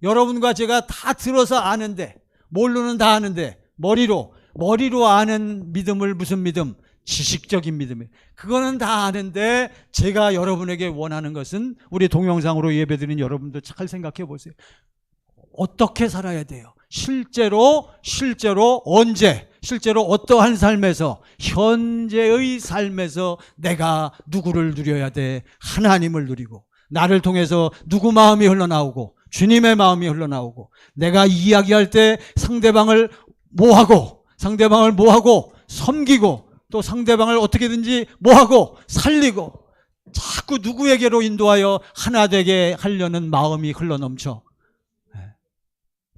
여러분과 제가 다 들어서 아는데, 뭘로는 다 아는데, 머리로 아는 믿음을, 무슨 믿음? 지식적인 믿음이에요. 그거는 다 아는데, 제가 여러분에게 원하는 것은, 우리 동영상으로 예배드린 여러분도 잘 생각해 보세요. 어떻게 살아야 돼요? 실제로 언제, 실제로 어떠한 삶에서, 현재의 삶에서 내가 누구를 누려야 돼? 하나님을 누리고, 나를 통해서 누구 마음이 흘러나오고, 주님의 마음이 흘러나오고, 내가 이야기할 때 상대방을 뭐하고 섬기고, 또 상대방을 어떻게든지 뭐하고 살리고, 자꾸 누구에게로 인도하여 하나 되게 하려는 마음이 흘러넘쳐.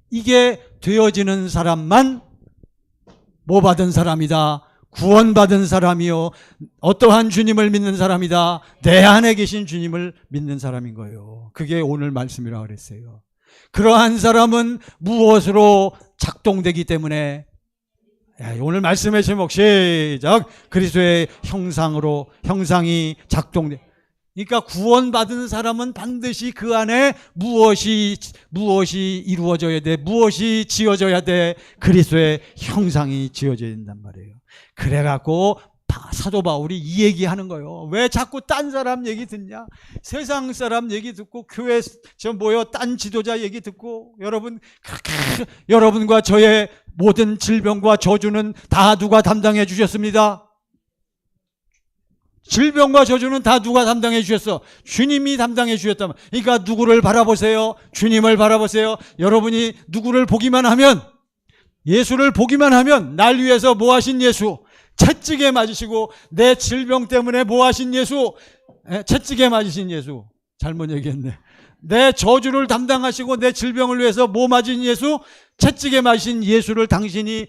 이게 되어지는 사람만 뭐 받은 사람이다? 구원받은 사람이요, 어떠한 주님을 믿는 사람이다? 내 안에 계신 주님을 믿는 사람인 거예요. 그게 오늘 말씀이라고 그랬어요. 그러한 사람은 무엇으로 작동되기 때문에, 오늘 말씀의 제목 시작. 그리스도의 형상이 작동돼. 그러니까 구원받은 사람은 반드시 그 안에 무엇이 이루어져야 돼? 무엇이 지어져야 돼? 그리스도의 형상이 지어져야 된단 말이에요. 그래갖고 사도 바울이 이 얘기하는 거예요. 왜 자꾸 딴 사람 얘기 듣냐? 세상 사람 얘기 듣고, 교회 딴 지도자 얘기 듣고, 여러분과 저의 모든 질병과 저주는 다 누가 담당해 주셨습니다? 질병과 저주는 다 누가 담당해 주셨어? 주님이 담당해 주셨다면. 그러니까 누구를 바라보세요? 주님을 바라보세요. 여러분이 누구를 보기만 하면, 예수를 보기만 하면, 날 위해서 뭐 하신 예수? 채찍에 맞으시고, 내 질병 때문에 뭐 하신 예수? 채찍에 맞으신 예수. 잘못 얘기했네. 내 저주를 담당하시고 내 질병을 위해서 뭐 맞은 예수? 채찍에 맞으신 예수를 당신이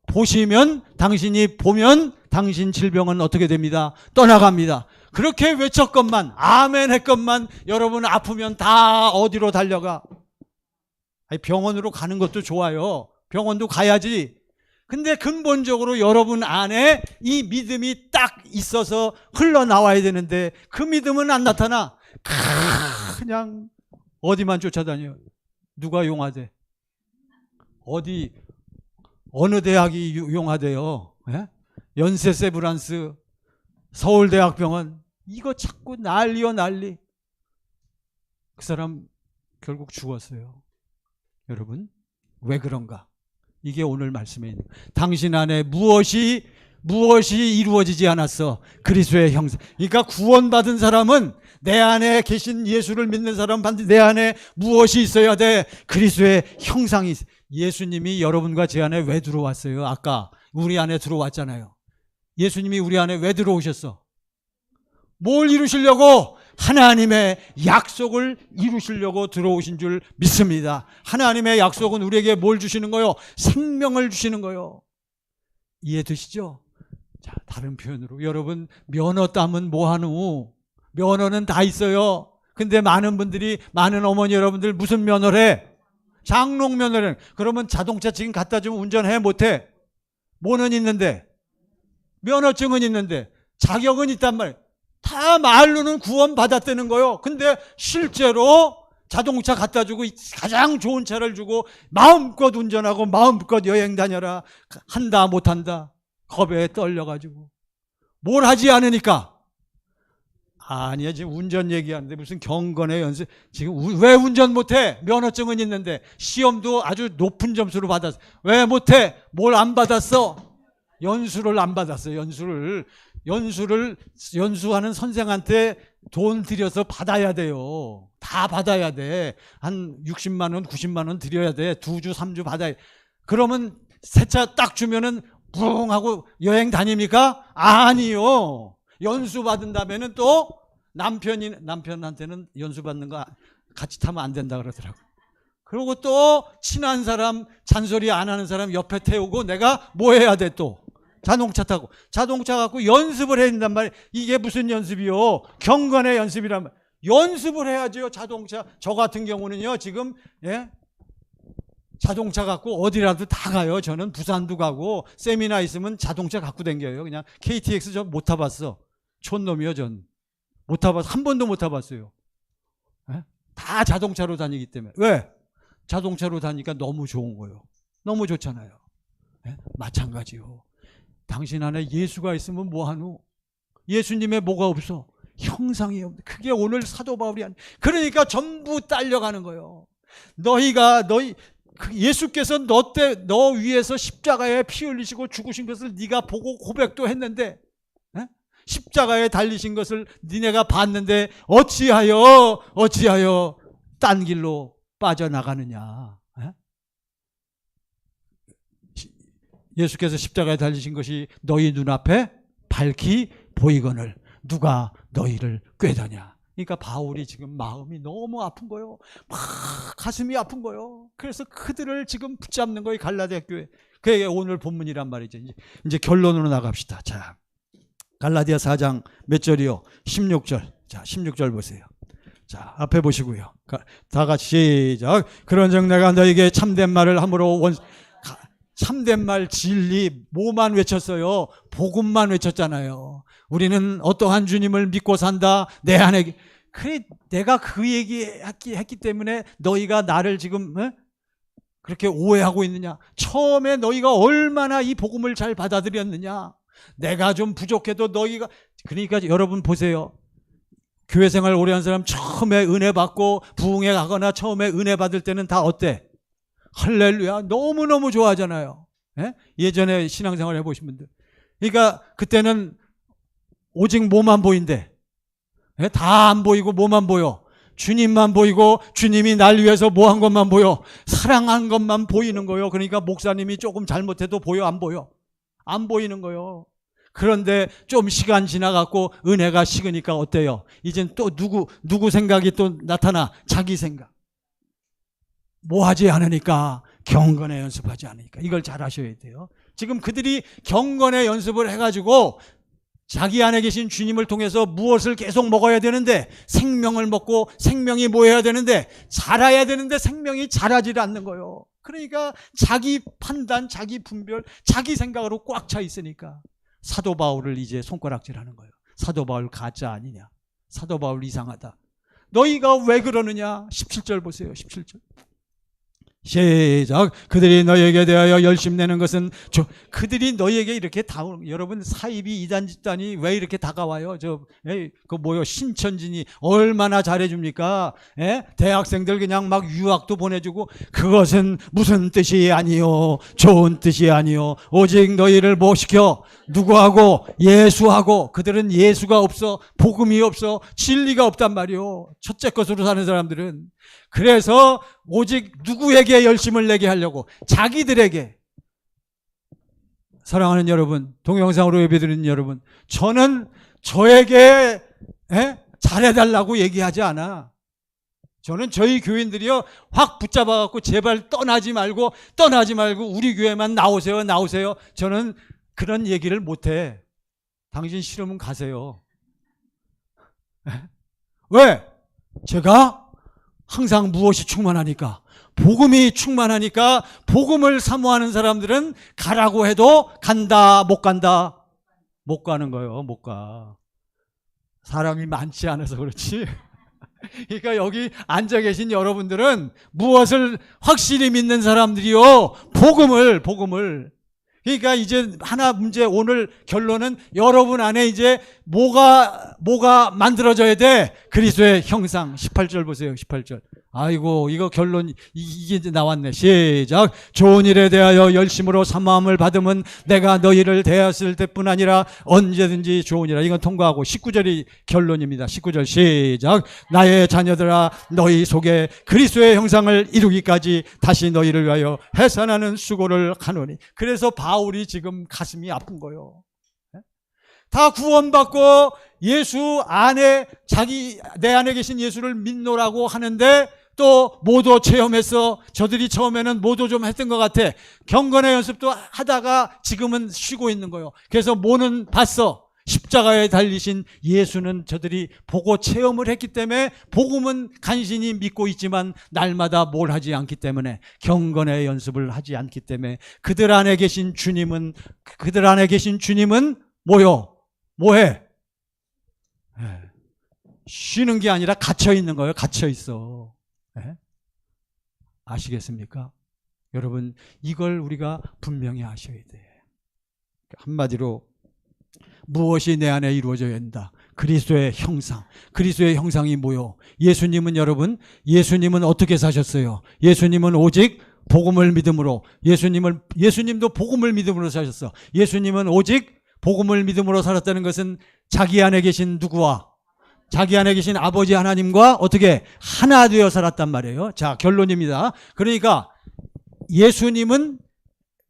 보시면, 당신이 보면 당신 질병은 어떻게 됩니다? 떠나갑니다. 그렇게 외쳤건만, 아멘 했건만, 여러분 아프면 다 어디로 달려가? 아니, 병원으로 가는 것도 좋아요. 병원도 가야지. 근데 근본적으로 여러분 안에 이 믿음이 딱 있어서 흘러나와야 되는데 그 믿음은 안 나타나. 그냥 어디만 쫓아다녀요. 누가 용하대? 어느 대학이 용하대요? 예? 연세세브란스, 서울대학병원, 이거 자꾸 난리요 난리. 그 사람 결국 죽었어요. 여러분 왜 그런가? 이게 오늘 말씀에 있는 거예요. 당신 안에 무엇이 이루어지지 않았어? 그리스도의 형상. 그러니까 구원받은 사람은, 내 안에 계신 예수를 믿는 사람은 반드시 내 안에 무엇이 있어야 돼? 그리스도의 형상이 있어요. 예수님이 여러분과 제 안에 왜 들어왔어요? 아까 우리 안에 들어왔잖아요. 예수님이 우리 안에 왜 들어오셨어? 뭘 이루시려고? 하나님의 약속을 이루시려고 들어오신 줄 믿습니다. 하나님의 약속은 우리에게 뭘 주시는 거요? 생명을 주시는 거요. 이해되시죠? 자, 다른 표현으로, 여러분 면허 따면 뭐하노? 면허는 다 있어요. 근데 많은 어머니 여러분들 무슨 면허래? 장롱 면허래. 그러면 자동차 지금 갖다 주면 운전해 못해? 뭐는 있는데? 면허증은 있는데 자격은 있단 말이에요. 다 말로는 구원받았다는 거요. 근데 실제로 자동차 갖다 주고 가장 좋은 차를 주고 마음껏 운전하고 마음껏 여행 다녀라. 한다 못한다. 겁에 떨려가지고. 뭘 하지 않으니까. 아니야, 지금 운전 얘기하는데 무슨 경건의 연습. 지금 왜 운전 못해? 면허증은 있는데 시험도 아주 높은 점수로 받았어. 왜 못해? 뭘 안 받았어? 연수를 안 받았어요. 연수하는 선생한테 돈 들여서 받아야 돼요. 다 받아야 돼. 한 60만 원, 90만 원 드려야 돼. 2주, 3주 받아야 돼. 그러면 새 차 딱 주면은 붕 하고 여행 다닙니까? 아니요. 연수 받은 다음에는 또 남편한테는 연수 받는 거 같이 타면 안 된다 그러더라고요. 그리고 또 친한 사람, 잔소리 안 하는 사람 옆에 태우고 내가 뭐 해야 돼 또? 자동차 타고. 자동차 갖고 연습을 해야 된단 말이에요. 이게 무슨 연습이요? 경건의 연습이란 말이에요. 연습을 해야죠. 자동차. 저 같은 경우는요, 지금, 자동차 갖고 어디라도 다 가요. 저는 부산도 가고, 세미나 있으면 자동차 갖고 다녀요. 그냥 KTX 저 못 타봤어. 촌놈이요, 전. 못 타봤어. 한 번도 못 타봤어요. 다 자동차로 다니기 때문에. 왜? 자동차로 다니니까 너무 좋은 거예요. 너무 좋잖아요. 마찬가지요. 당신 안에 예수가 있으면 뭐하노? 예수님의 뭐가 없어? 형상이 없네. 그게 오늘 사도 바울이 그러니까 전부 딸려가는 거예요. 예수께서 너 위해서 십자가에 피 흘리시고 죽으신 것을 네가 보고 고백도 했는데, 십자가에 달리신 것을 니네가 봤는데 어찌하여 딴 길로 빠져나가느냐? 예수께서 십자가에 달리신 것이 너희 눈앞에 밝히 보이거늘 누가 너희를 꾀다냐. 그러니까 바울이 지금 마음이 너무 아픈 거예요. 막 가슴이 아픈 거예요. 그래서 그들을 지금 붙잡는 거예요. 갈라디아 교회. 그게 오늘 본문이란 말이죠. 이제 결론으로 나갑시다. 자, 갈라디아 4장 몇 절이요? 16절. 자, 16절 보세요. 자, 앞에 보시고요. 다 같이 시작. 그런즉 내가 너에게 참된 말을 함으로 참된 말, 진리, 뭐만 외쳤어요? 복음만 외쳤잖아요. 우리는 어떠한 주님을 믿고 산다. 내 안에. 그래, 내가 그 얘기했기 때문에 너희가 나를 지금 그렇게 오해하고 있느냐? 처음에 너희가 얼마나 이 복음을 잘 받아들였느냐? 내가 좀 부족해도 너희가. 그러니까 여러분 보세요. 교회 생활 오래 한 사람 처음에 은혜 받고 부흥회 가거나 처음에 은혜 받을 때는 다 어때? 할렐루야, 너무너무 좋아하잖아요. 예전에 신앙생활 해보신 분들. 그러니까 그때는 오직 뭐만 보인대. 다 안 보이고 뭐만 보여? 주님만 보이고 주님이 날 위해서 뭐 한 것만 보여? 사랑한 것만 보이는 거예요. 그러니까 목사님이 조금 잘못해도 보여, 안 보여? 안 보이는 거예요. 그런데 좀 시간 지나갖고 은혜가 식으니까 어때요? 이젠 또 누구 생각이 또 나타나? 자기 생각. 뭐 하지 않으니까, 경건에 연습하지 않으니까. 이걸 잘 하셔야 돼요. 지금 그들이 경건의 연습을 해가지고 자기 안에 계신 주님을 통해서 무엇을 계속 먹어야 되는데, 생명을 먹고 생명이 모여야 되는데, 자라야 되는데 생명이 자라질 않는 거예요. 그러니까 자기 판단, 자기 분별, 자기 생각으로 꽉 차 있으니까 사도 바울을 이제 손가락질하는 거예요. 사도 바울 가짜 아니냐, 사도 바울 이상하다, 너희가 왜 그러느냐. 17절 보세요. 17절 시작. 그들이 너희에게 대하여 열심내는 것은 그들이 너희에게 이렇게 여러분 사입이 이단 집단이 왜 이렇게 다가와요? 그 뭐요, 신천진이 얼마나 잘해줍니까? 대학생들 그냥 막 유학도 보내주고, 그것은 무슨 뜻이 아니요, 좋은 뜻이 아니요, 오직 너희를 뭐 시켜? 누구하고? 예수하고. 그들은 예수가 없어, 복음이 없어, 진리가 없단 말이요, 첫째 것으로 사는 사람들은. 그래서 오직 누구에게 열심을 내게 하려고? 자기들에게. 사랑하는 여러분, 동영상으로 예배드리는 여러분, 저는 저에게 잘해달라고 얘기하지 않아. 저는 저희 교인들이요, 확 붙잡아갖고 제발 떠나지 말고 우리 교회만 나오세요. 저는 그런 얘기를 못해. 당신 싫으면 가세요. 왜? 제가 항상 무엇이 충만하니까, 복음이 충만하니까, 복음을 사모하는 사람들은 가라고 해도 간다, 못 간다? 못 가는 거예요. 못 가. 사람이 많지 않아서 그렇지. 그러니까 여기 앉아 계신 여러분들은 무엇을 확실히 믿는 사람들이요, 복음을. 그러니까 이제 하나 문제, 오늘 결론은 여러분 안에 이제 뭐가 만들어져야 돼? 그리스도의 형상. 18절 보세요. 18절. 아이고, 이거 결론, 이게 이제 나왔네. 시작. 좋은 일에 대하여 열심으로 사모함을 받으면 내가 너희를 대하였을 때뿐 아니라 언제든지 좋으니라. 이건 통과하고 19절이 결론입니다. 19절 시작. 나의 자녀들아, 너희 속에 그리스도의 형상을 이루기까지 다시 너희를 위하여 해산하는 수고를 하노니. 그래서 바울이 지금 가슴이 아픈 거예요. 다 구원받고 예수 안에, 내 안에 계신 예수를 믿노라고 하는데, 또 모도 체험했어. 저들이 처음에는 모도 좀 했던 것 같아. 경건의 연습도 하다가 지금은 쉬고 있는 거예요. 그래서 모는 봤어. 십자가에 달리신 예수는 저들이 보고 체험을 했기 때문에, 복음은 간신히 믿고 있지만 날마다 뭘 하지 않기 때문에, 경건의 연습을 하지 않기 때문에, 그들 안에 계신 주님은 뭐해? 쉬는 게 아니라 갇혀 있는 거예요. 갇혀 있어. 아시겠습니까? 여러분, 이걸 우리가 분명히 아셔야 돼. 한마디로 무엇이 내 안에 이루어져야 한다? 그리스도의 형상. 그리스도의 형상이 뭐요? 예수님은 어떻게 사셨어요? 예수님은 오직 복음을 믿음으로, 예수님도 복음을 믿음으로 사셨어. 예수님은 오직 복음을 믿음으로 살았다는 것은 자기 안에 계신 누구와? 자기 안에 계신 아버지 하나님과 어떻게 하나 되어 살았단 말이에요. 자, 결론입니다. 그러니까 예수님은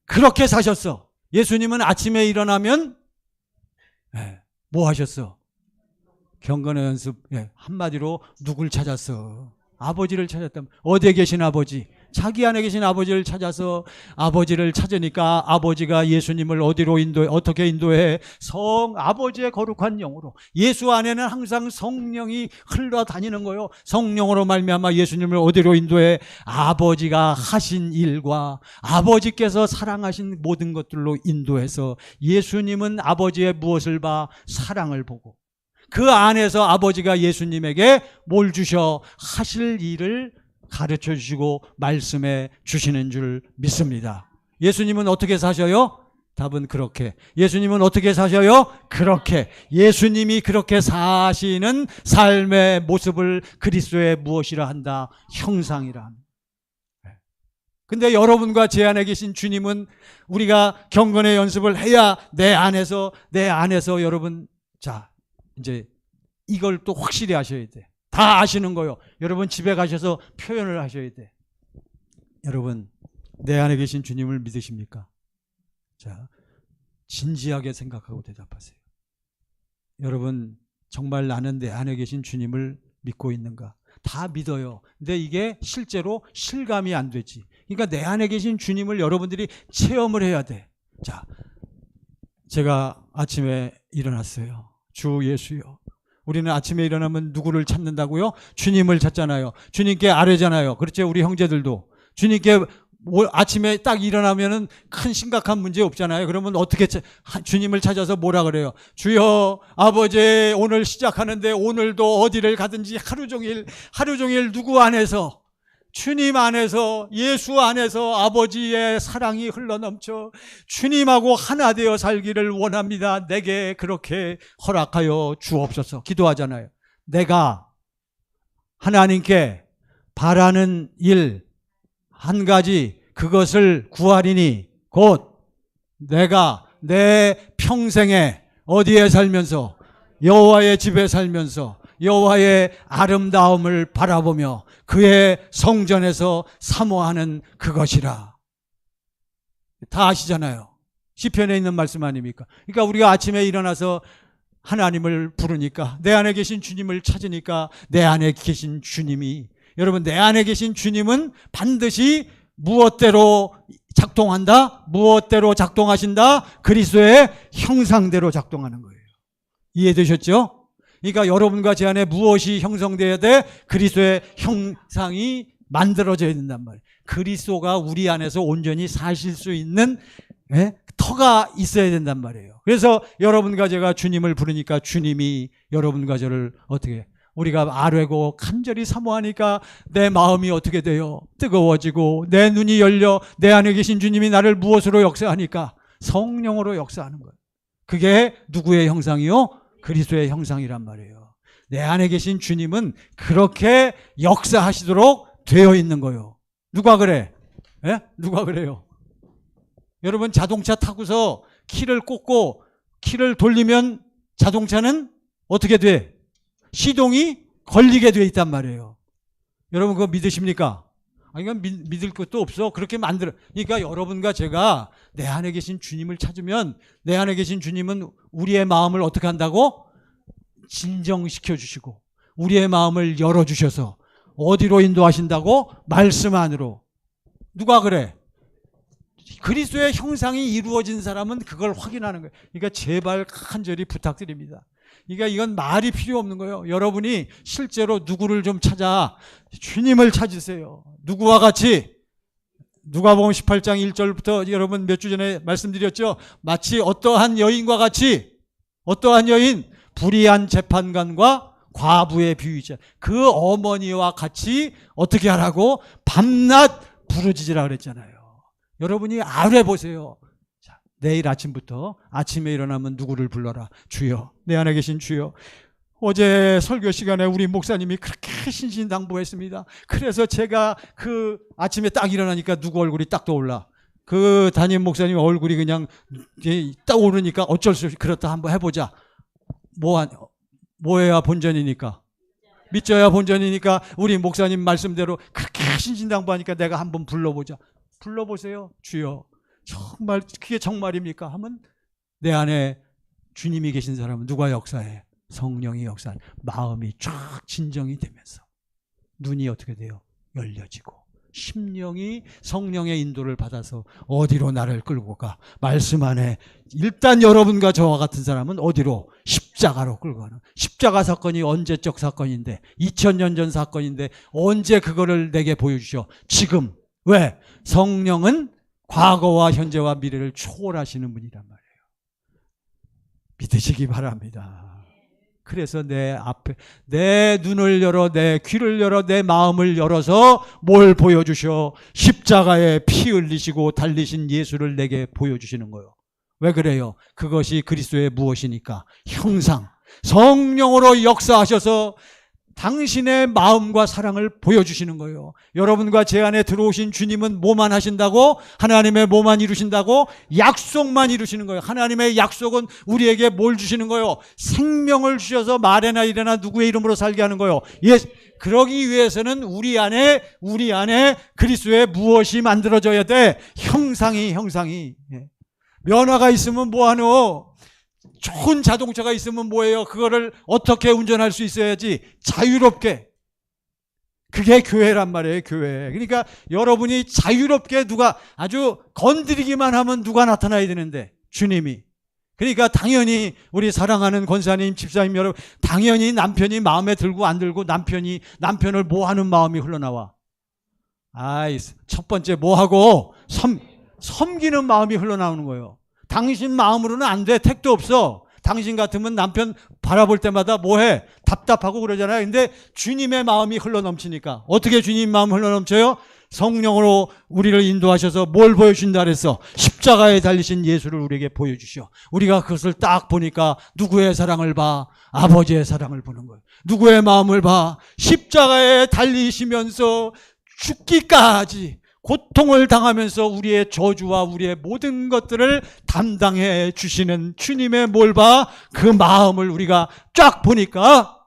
그렇게 사셨어. 예수님은 아침에 일어나면 뭐 하셨어? 경건의 연습. 한마디로 누굴 찾았어? 아버지를 찾았다면. 어디에 계신 아버지? 자기 안에 계신 아버지를 찾아서, 아버지를 찾으니까 아버지가 예수님을 어떻게 인도해? 아버지의 거룩한 영으로. 예수 안에는 항상 성령이 흘러다니는 거예요. 성령으로 말미암아 예수님을 어디로 인도해? 아버지가 하신 일과 아버지께서 사랑하신 모든 것들로 인도해서, 예수님은 아버지의 무엇을 봐? 사랑을 보고, 그 안에서 아버지가 예수님에게 뭘 주셔? 하실 일을 가르쳐 주시고 말씀해 주시는 줄 믿습니다. 예수님은 어떻게 사셔요? 답은 그렇게. 예수님은 어떻게 사셔요? 그렇게. 예수님이 그렇게 사시는 삶의 모습을 그리스도의 무엇이라 한다? 형상이라 한다. 근데 여러분과 제 안에 계신 주님은, 우리가 경건의 연습을 해야 내 안에서 여러분, 자, 이제 이걸 또 확실히 아셔야 돼. 다 아시는 거요. 여러분 집에 가셔서 표현을 하셔야 돼. 여러분, 내 안에 계신 주님을 믿으십니까? 자, 진지하게 생각하고 대답하세요. 여러분, 정말 나는 내 안에 계신 주님을 믿고 있는가? 다 믿어요. 근데 이게 실제로 실감이 안 되지. 그러니까 내 안에 계신 주님을 여러분들이 체험을 해야 돼. 자, 제가 아침에 일어났어요. 주 예수요. 우리는 아침에 일어나면 누구를 찾는다고요? 주님을 찾잖아요. 주님께 아뢰잖아요. 그렇죠? 우리 형제들도. 주님께 아침에 딱 일어나면은 큰 심각한 문제 없잖아요. 그러면 어떻게 주님을 찾아서 뭐라 그래요? 주여, 아버지, 오늘 시작하는데 오늘도 어디를 가든지 하루 종일 누구 안에서, 주님 안에서, 예수 안에서 아버지의 사랑이 흘러넘쳐 주님하고 하나 되어 살기를 원합니다. 내게 그렇게 허락하여 주옵소서. 기도하잖아요. 내가 하나님께 바라는 일 한 가지, 그것을 구하리니 곧 내가 내 평생에 어디에 살면서, 여호와의 집에 살면서 여호와의 아름다움을 바라보며 그의 성전에서 사모하는 그것이라. 다 아시잖아요. 시편에 있는 말씀 아닙니까? 그러니까 우리가 아침에 일어나서 하나님을 부르니까, 내 안에 계신 주님을 찾으니까 내 안에 계신 주님이, 여러분, 내 안에 계신 주님은 반드시 무엇대로 작동한다? 무엇대로 작동하신다? 그리스도의 형상대로 작동하는 거예요. 이해되셨죠? 그러니까 여러분과 제 안에 무엇이 형성되어야 돼? 그리스도의 형상이 만들어져야 된단 말이에요. 그리스도가 우리 안에서 온전히 사실 수 있는 터가 있어야 된단 말이에요. 그래서 여러분과 제가 주님을 부르니까 주님이 여러분과 저를 어떻게, 우리가 아뢰고 간절히 사모하니까 내 마음이 어떻게 돼요? 뜨거워지고 내 눈이 열려 내 안에 계신 주님이 나를 무엇으로 역사하니까? 성령으로 역사하는 거예요. 그게 누구의 형상이요? 그리스도의 형상이란 말이에요. 내 안에 계신 주님은 그렇게 역사하시도록 되어 있는 거예요. 누가 그래? 예? 누가 그래요? 여러분, 자동차 타고서 키를 꽂고 키를 돌리면 자동차는 어떻게 돼? 시동이 걸리게 되어 있단 말이에요. 여러분, 그거 믿으십니까? 이건 믿을 것도 없어. 그렇게 만들어. 그러니까 여러분과 제가 내 안에 계신 주님을 찾으면, 내 안에 계신 주님은 우리의 마음을 어떻게 한다고? 진정시켜 주시고 우리의 마음을 열어주셔서 어디로 인도하신다고? 말씀 안으로. 누가 그래? 그리스도의 형상이 이루어진 사람은 그걸 확인하는 거예요. 그러니까 제발 간절히 부탁드립니다. 그러니까 이건 말이 필요 없는 거예요. 여러분이 실제로 누구를 좀 찾아, 주님을 찾으세요. 누구와 같이? 누가복음 18장 1절부터 여러분 몇 주 전에 말씀드렸죠. 마치 어떠한 여인과 같이, 어떠한 여인? 불의한 재판관과 과부의 비유이자 그 어머니와 같이 어떻게 하라고? 밤낮 부르짖으라 그랬잖아요. 여러분이 아뢰보세요. 자, 내일 아침부터 아침에 일어나면 누구를 불러라? 주여, 내 안에 계신 주여. 어제 설교 시간에 우리 목사님이 그렇게 신신당부했습니다. 그래서 제가 그 아침에 딱 일어나니까 누구 얼굴이 딱 떠올라. 그 담임 목사님 얼굴이 그냥 딱 오르니까 어쩔 수 없이 그렇다 한번 해보자. 뭐해야 본전이니까, 믿져야 본전이니까 우리 목사님 말씀대로 그렇게 신신당부하니까 내가 한번 불러보자. 불러보세요. 주여, 정말 그게 정말입니까? 하면 내 안에 주님이 계신 사람은 누가 역사해? 성령이 역사해. 마음이 쫙 진정이 되면서 눈이 어떻게 돼요? 열려지고 심령이 성령의 인도를 받아서 어디로 나를 끌고 가? 말씀 안에. 일단 여러분과 저와 같은 사람은 어디로? 십자가로 끌고 가는. 십자가 사건이 언제적 사건인데, 2000년 전 사건인데 언제 그거를 내게 보여주셔? 지금. 왜? 성령은 과거와 현재와 미래를 초월하시는 분이란 말이에요. 믿으시기 바랍니다. 그래서 내 앞에 내 눈을 열어, 내 귀를 열어, 내 마음을 열어서 뭘 보여주셔? 십자가에 피 흘리시고 달리신 예수를 내게 보여주시는 거예요. 왜 그래요? 그것이 그리스도의 무엇이니까? 형상. 성령으로 역사하셔서 당신의 마음과 사랑을 보여주시는 거예요. 여러분과 제 안에 들어오신 주님은 뭐만 하신다고? 하나님의 뭐만 이루신다고? 약속만 이루시는 거예요. 하나님의 약속은 우리에게 뭘 주시는 거예요? 생명을 주셔서 말에나 이래나 누구의 이름으로 살게 하는 거예요. 그러기 위해서는 우리 안에 그리스도의 무엇이 만들어져야 돼? 형상이. 면허가 있으면 뭐하노? 좋은 자동차가 있으면 뭐예요? 그거를 어떻게 운전할 수 있어야지? 자유롭게. 그게 교회란 말이에요, 교회. 그러니까 여러분이 자유롭게 누가 아주 건드리기만 하면 누가 나타나야 되는데, 주님이. 그러니까 당연히 우리 사랑하는 권사님, 집사님 여러분, 당연히 남편이 마음에 들고 안 들고 남편을 뭐하는 마음이 흘러나와. 첫 번째 뭐하고 섬기는 마음이 흘러나오는 거예요. 당신 마음으로는 안 돼. 택도 없어. 당신 같으면 남편 바라볼 때마다 뭐해? 답답하고 그러잖아요. 근데 주님의 마음이 흘러넘치니까. 어떻게 주님 마음 흘러넘쳐요? 성령으로 우리를 인도하셔서 뭘 보여준다 그랬어? 십자가에 달리신 예수를 우리에게 보여주셔. 우리가 그것을 딱 보니까 누구의 사랑을 봐? 아버지의 사랑을 보는 거예요. 누구의 마음을 봐? 십자가에 달리시면서 죽기까지 고통을 당하면서 우리의 저주와 우리의 모든 것들을 담당해 주시는 주님의 뭘 봐? 그 마음을 우리가 쫙 보니까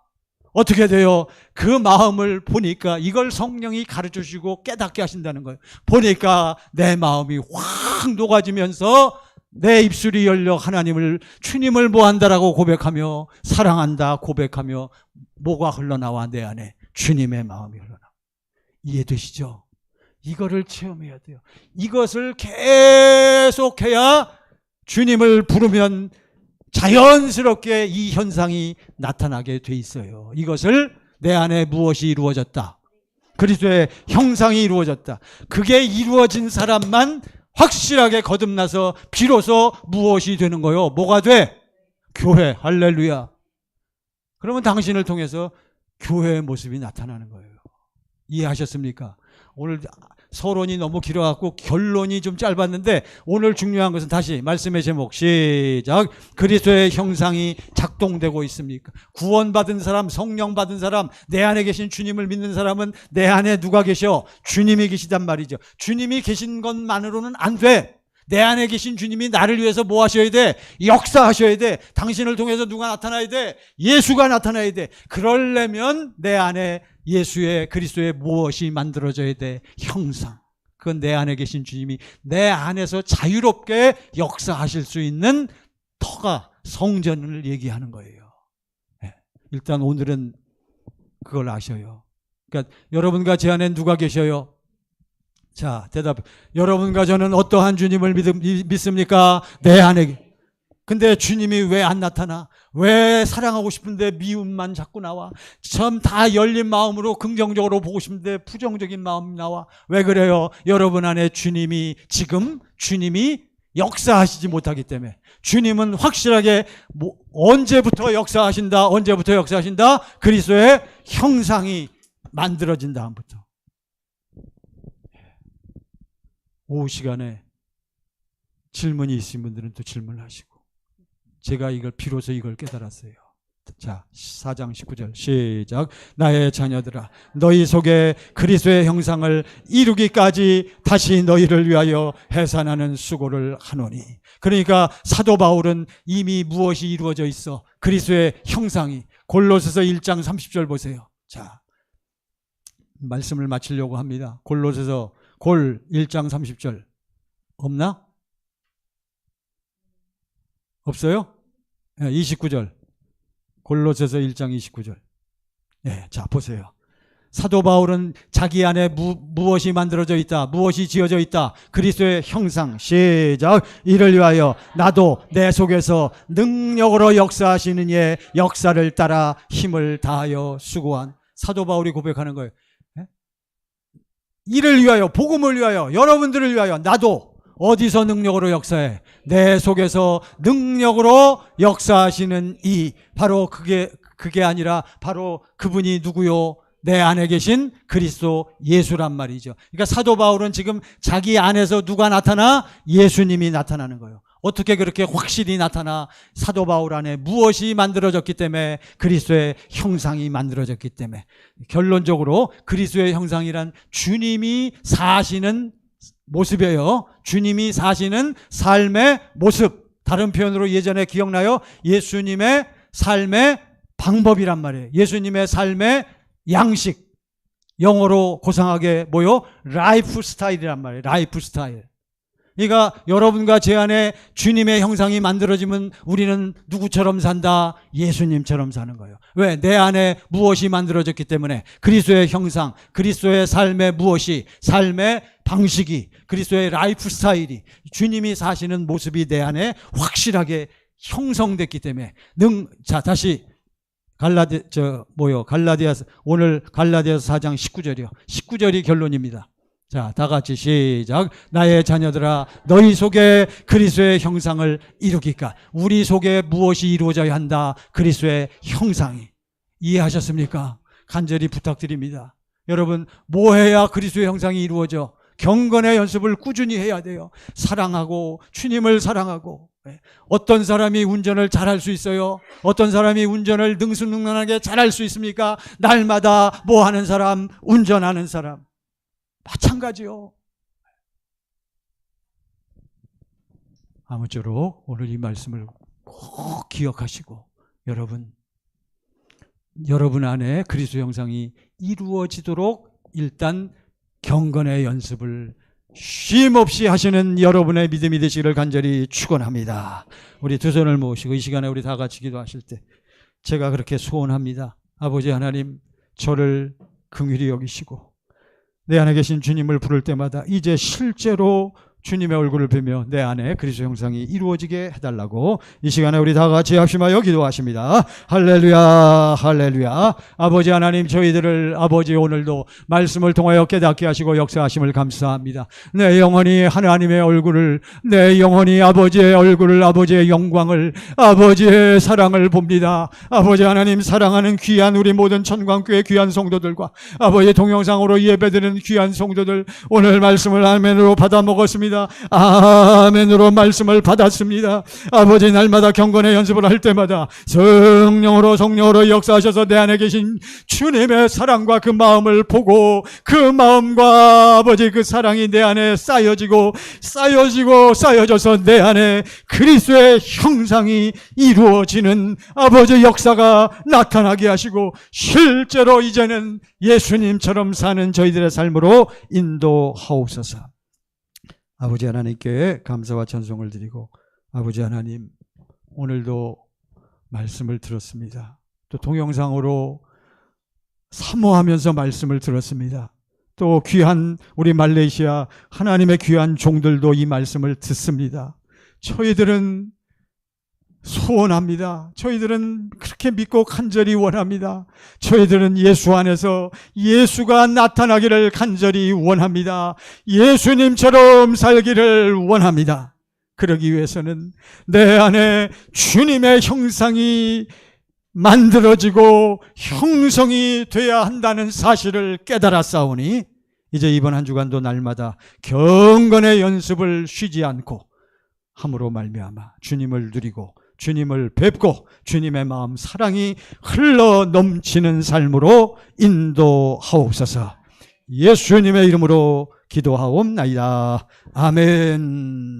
어떻게 돼요? 그 마음을 보니까 이걸 성령이 가르쳐 주시고 깨닫게 하신다는 거예요. 보니까 내 마음이 확 녹아지면서 내 입술이 열려 하나님을, 주님을 뭐한다라고 고백하며 사랑한다 고백하며 뭐가 흘러나와? 내 안에 주님의 마음이 흘러나와. 이해되시죠? 이거를 체험해야 돼요. 이것을 계속해야 주님을 부르면 자연스럽게 이 현상이 나타나게 돼 있어요. 이것을 내 안에 무엇이 이루어졌다? 그리스도의 형상이 이루어졌다. 그게 이루어진 사람만 확실하게 거듭나서 비로소 무엇이 되는 거요? 뭐가 돼? 교회. 할렐루야. 그러면 당신을 통해서 교회의 모습이 나타나는 거예요. 이해하셨습니까? 오늘 서론이 너무 길어갖고 결론이 좀 짧았는데 오늘 중요한 것은 다시 말씀의 제목 시작. 그리스도의 형상이 작동되고 있습니까? 구원받은 사람, 성령 받은 사람, 내 안에 계신 주님을 믿는 사람은 내 안에 누가 계셔? 주님이 계시단 말이죠. 주님이 계신 것만으로는 안 돼. 내 안에 계신 주님이 나를 위해서 뭐 하셔야 돼? 역사하셔야 돼. 당신을 통해서 누가 나타나야 돼? 예수가 나타나야 돼. 그러려면 내 안에 예수의, 그리스도의 무엇이 만들어져야 돼? 형상. 그건 내 안에 계신 주님이 내 안에서 자유롭게 역사하실 수 있는 터가, 성전을 얘기하는 거예요. 네. 일단 오늘은 그걸 아셔요. 그러니까 여러분과 제 안에 누가 계셔요? 자, 대답. 여러분과 저는 어떠한 주님을 믿습니까? 내 안에. 근데 주님이 왜 안 나타나? 왜 사랑하고 싶은데 미움만 자꾸 나와? 참 다 열린 마음으로 긍정적으로 보고 싶은데 부정적인 마음이 나와. 왜 그래요? 여러분 안에 주님이 역사하시지 못하기 때문에. 주님은 확실하게 언제부터 역사하신다? 그리스도의 형상이 만들어진 다음부터. 오후 시간에 질문이 있으신 분들은 또 질문하시고, 제가 비로소 이걸 깨달았어요. 자, 4장 19절 시작. 나의 자녀들아, 너희 속에 그리스도의 형상을 이루기까지 다시 너희를 위하여 해산하는 수고를 하노니. 그러니까 사도 바울은 이미 무엇이 이루어져 있어? 그리스도의 형상이. 골로새서 1장 30절 보세요. 자, 말씀을 마치려고 합니다. 골로새서 1장 30절 없나? 없어요? 29절. 골로새서 1장 29절. 네, 자 보세요. 사도 바울은 자기 안에 무엇이 만들어져 있다? 무엇이 지어져 있다? 그리스도의 형상. 시작. 이를 위하여 나도 내 속에서 능력으로 역사하시는 이의 역사를 따라 힘을 다하여 수고한. 사도 바울이 고백하는 거예요. 이를 위하여, 복음을 위하여, 여러분들을 위하여 나도 어디서 능력으로 역사해? 내 속에서 능력으로 역사하시는 이, 바로 그게 아니라 바로 그분이 누구요? 내 안에 계신 그리스도 예수란 말이죠. 그러니까 사도 바울은 지금 자기 안에서 누가 나타나? 예수님이 나타나는 거예요. 어떻게 그렇게 확실히 나타나? 사도 바울 안에 무엇이 만들어졌기 때문에? 그리스도의 형상이 만들어졌기 때문에. 결론적으로 그리스도의 형상이란 주님이 사시는 모습이에요. 주님이 사시는 삶의 모습. 다른 표현으로 예전에 기억나요? 예수님의 삶의 방법이란 말이에요. 예수님의 삶의 양식. 영어로 고상하게 뭐요? 라이프 스타일이란 말이에요. 라이프 스타일. 그러니까 여러분과 제 안에 주님의 형상이 만들어지면 우리는 누구처럼 산다? 예수님처럼 사는 거예요. 왜? 내 안에 무엇이 만들어졌기 때문에 그리스도의 형상, 그리스도의 삶의 무엇이, 삶의 방식이, 그리스도의 라이프 스타일이, 주님이 사시는 모습이 내 안에 확실하게 형성됐기 때문에 자, 다시 갈라디아서, 오늘 갈라디아서 4장 19절이요. 19절이 결론입니다. 자, 다 같이 시작. 나의 자녀들아, 너희 속에 그리스도의 형상을 이루기까. 우리 속에 무엇이 이루어져야 한다? 그리스도의 형상이. 이해하셨습니까? 간절히 부탁드립니다. 여러분, 뭐 해야 그리스도의 형상이 이루어져? 경건의 연습을 꾸준히 해야 돼요. 사랑하고, 주님을 사랑하고. 어떤 사람이 운전을 잘할 수 있어요? 어떤 사람이 운전을 능수능란하게 잘할 수 있습니까? 날마다 뭐 하는 사람? 운전하는 사람. 마찬가지요. 아무쪼록 오늘 이 말씀을 꼭 기억하시고 여러분 안에 그리스도 형상이 이루어지도록 일단 경건의 연습을 쉼없이 하시는 여러분의 믿음이 되시기를 간절히 축원합니다. 우리 두 손을 모으시고 이 시간에 우리 다 같이 기도하실 때 제가 그렇게 소원합니다. 아버지 하나님, 저를 긍휼히 여기시고 내 안에 계신 주님을 부를 때마다 이제 실제로 주님의 얼굴을 보며 내 안에 그리스도 형상이 이루어지게 해달라고 이 시간에 우리 다 같이 합심하여 기도하십니다. 할렐루야, 할렐루야. 아버지 하나님, 저희들을 아버지 오늘도 말씀을 통하여 깨닫게 하시고 역사하심을 감사합니다. 내 영혼이 하나님의 얼굴을, 내 영혼이 아버지의 얼굴을, 아버지의 영광을, 아버지의 사랑을 봅니다. 아버지 하나님, 사랑하는 귀한 우리 모든 천광교회 귀한 성도들과 아버지의 동영상으로 예배드리는 귀한 성도들, 오늘 말씀을 아멘으로 받아 먹었습니다. 아멘으로 말씀을 받았습니다. 아버지, 날마다 경건의 연습을 할 때마다 성령으로 역사하셔서 내 안에 계신 주님의 사랑과 그 마음을 보고 그 마음과 아버지 그 사랑이 내 안에 쌓여져서 내 안에 그리스도의 형상이 이루어지는 아버지 역사가 나타나게 하시고 실제로 이제는 예수님처럼 사는 저희들의 삶으로 인도하옵소서. 아버지 하나님께 감사와 찬송을 드리고, 아버지 하나님, 오늘도 말씀을 들었습니다. 또 동영상으로 사모하면서 말씀을 들었습니다. 또 귀한 우리 말레이시아 하나님의 귀한 종들도 이 말씀을 듣습니다. 저희들은 소원합니다. 저희들은 그렇게 믿고 간절히 원합니다. 저희들은 예수 안에서 예수가 나타나기를 간절히 원합니다. 예수님처럼 살기를 원합니다. 그러기 위해서는 내 안에 주님의 형상이 만들어지고 형성이 돼야 한다는 사실을 깨달았사오니 이제 이번 한 주간도 날마다 경건의 연습을 쉬지 않고 함으로 말미암아 주님을 누리고 주님을 뵙고 주님의 마음 사랑이 흘러 넘치는 삶으로 인도하옵소서. 예수님의 이름으로 기도하옵나이다. 아멘.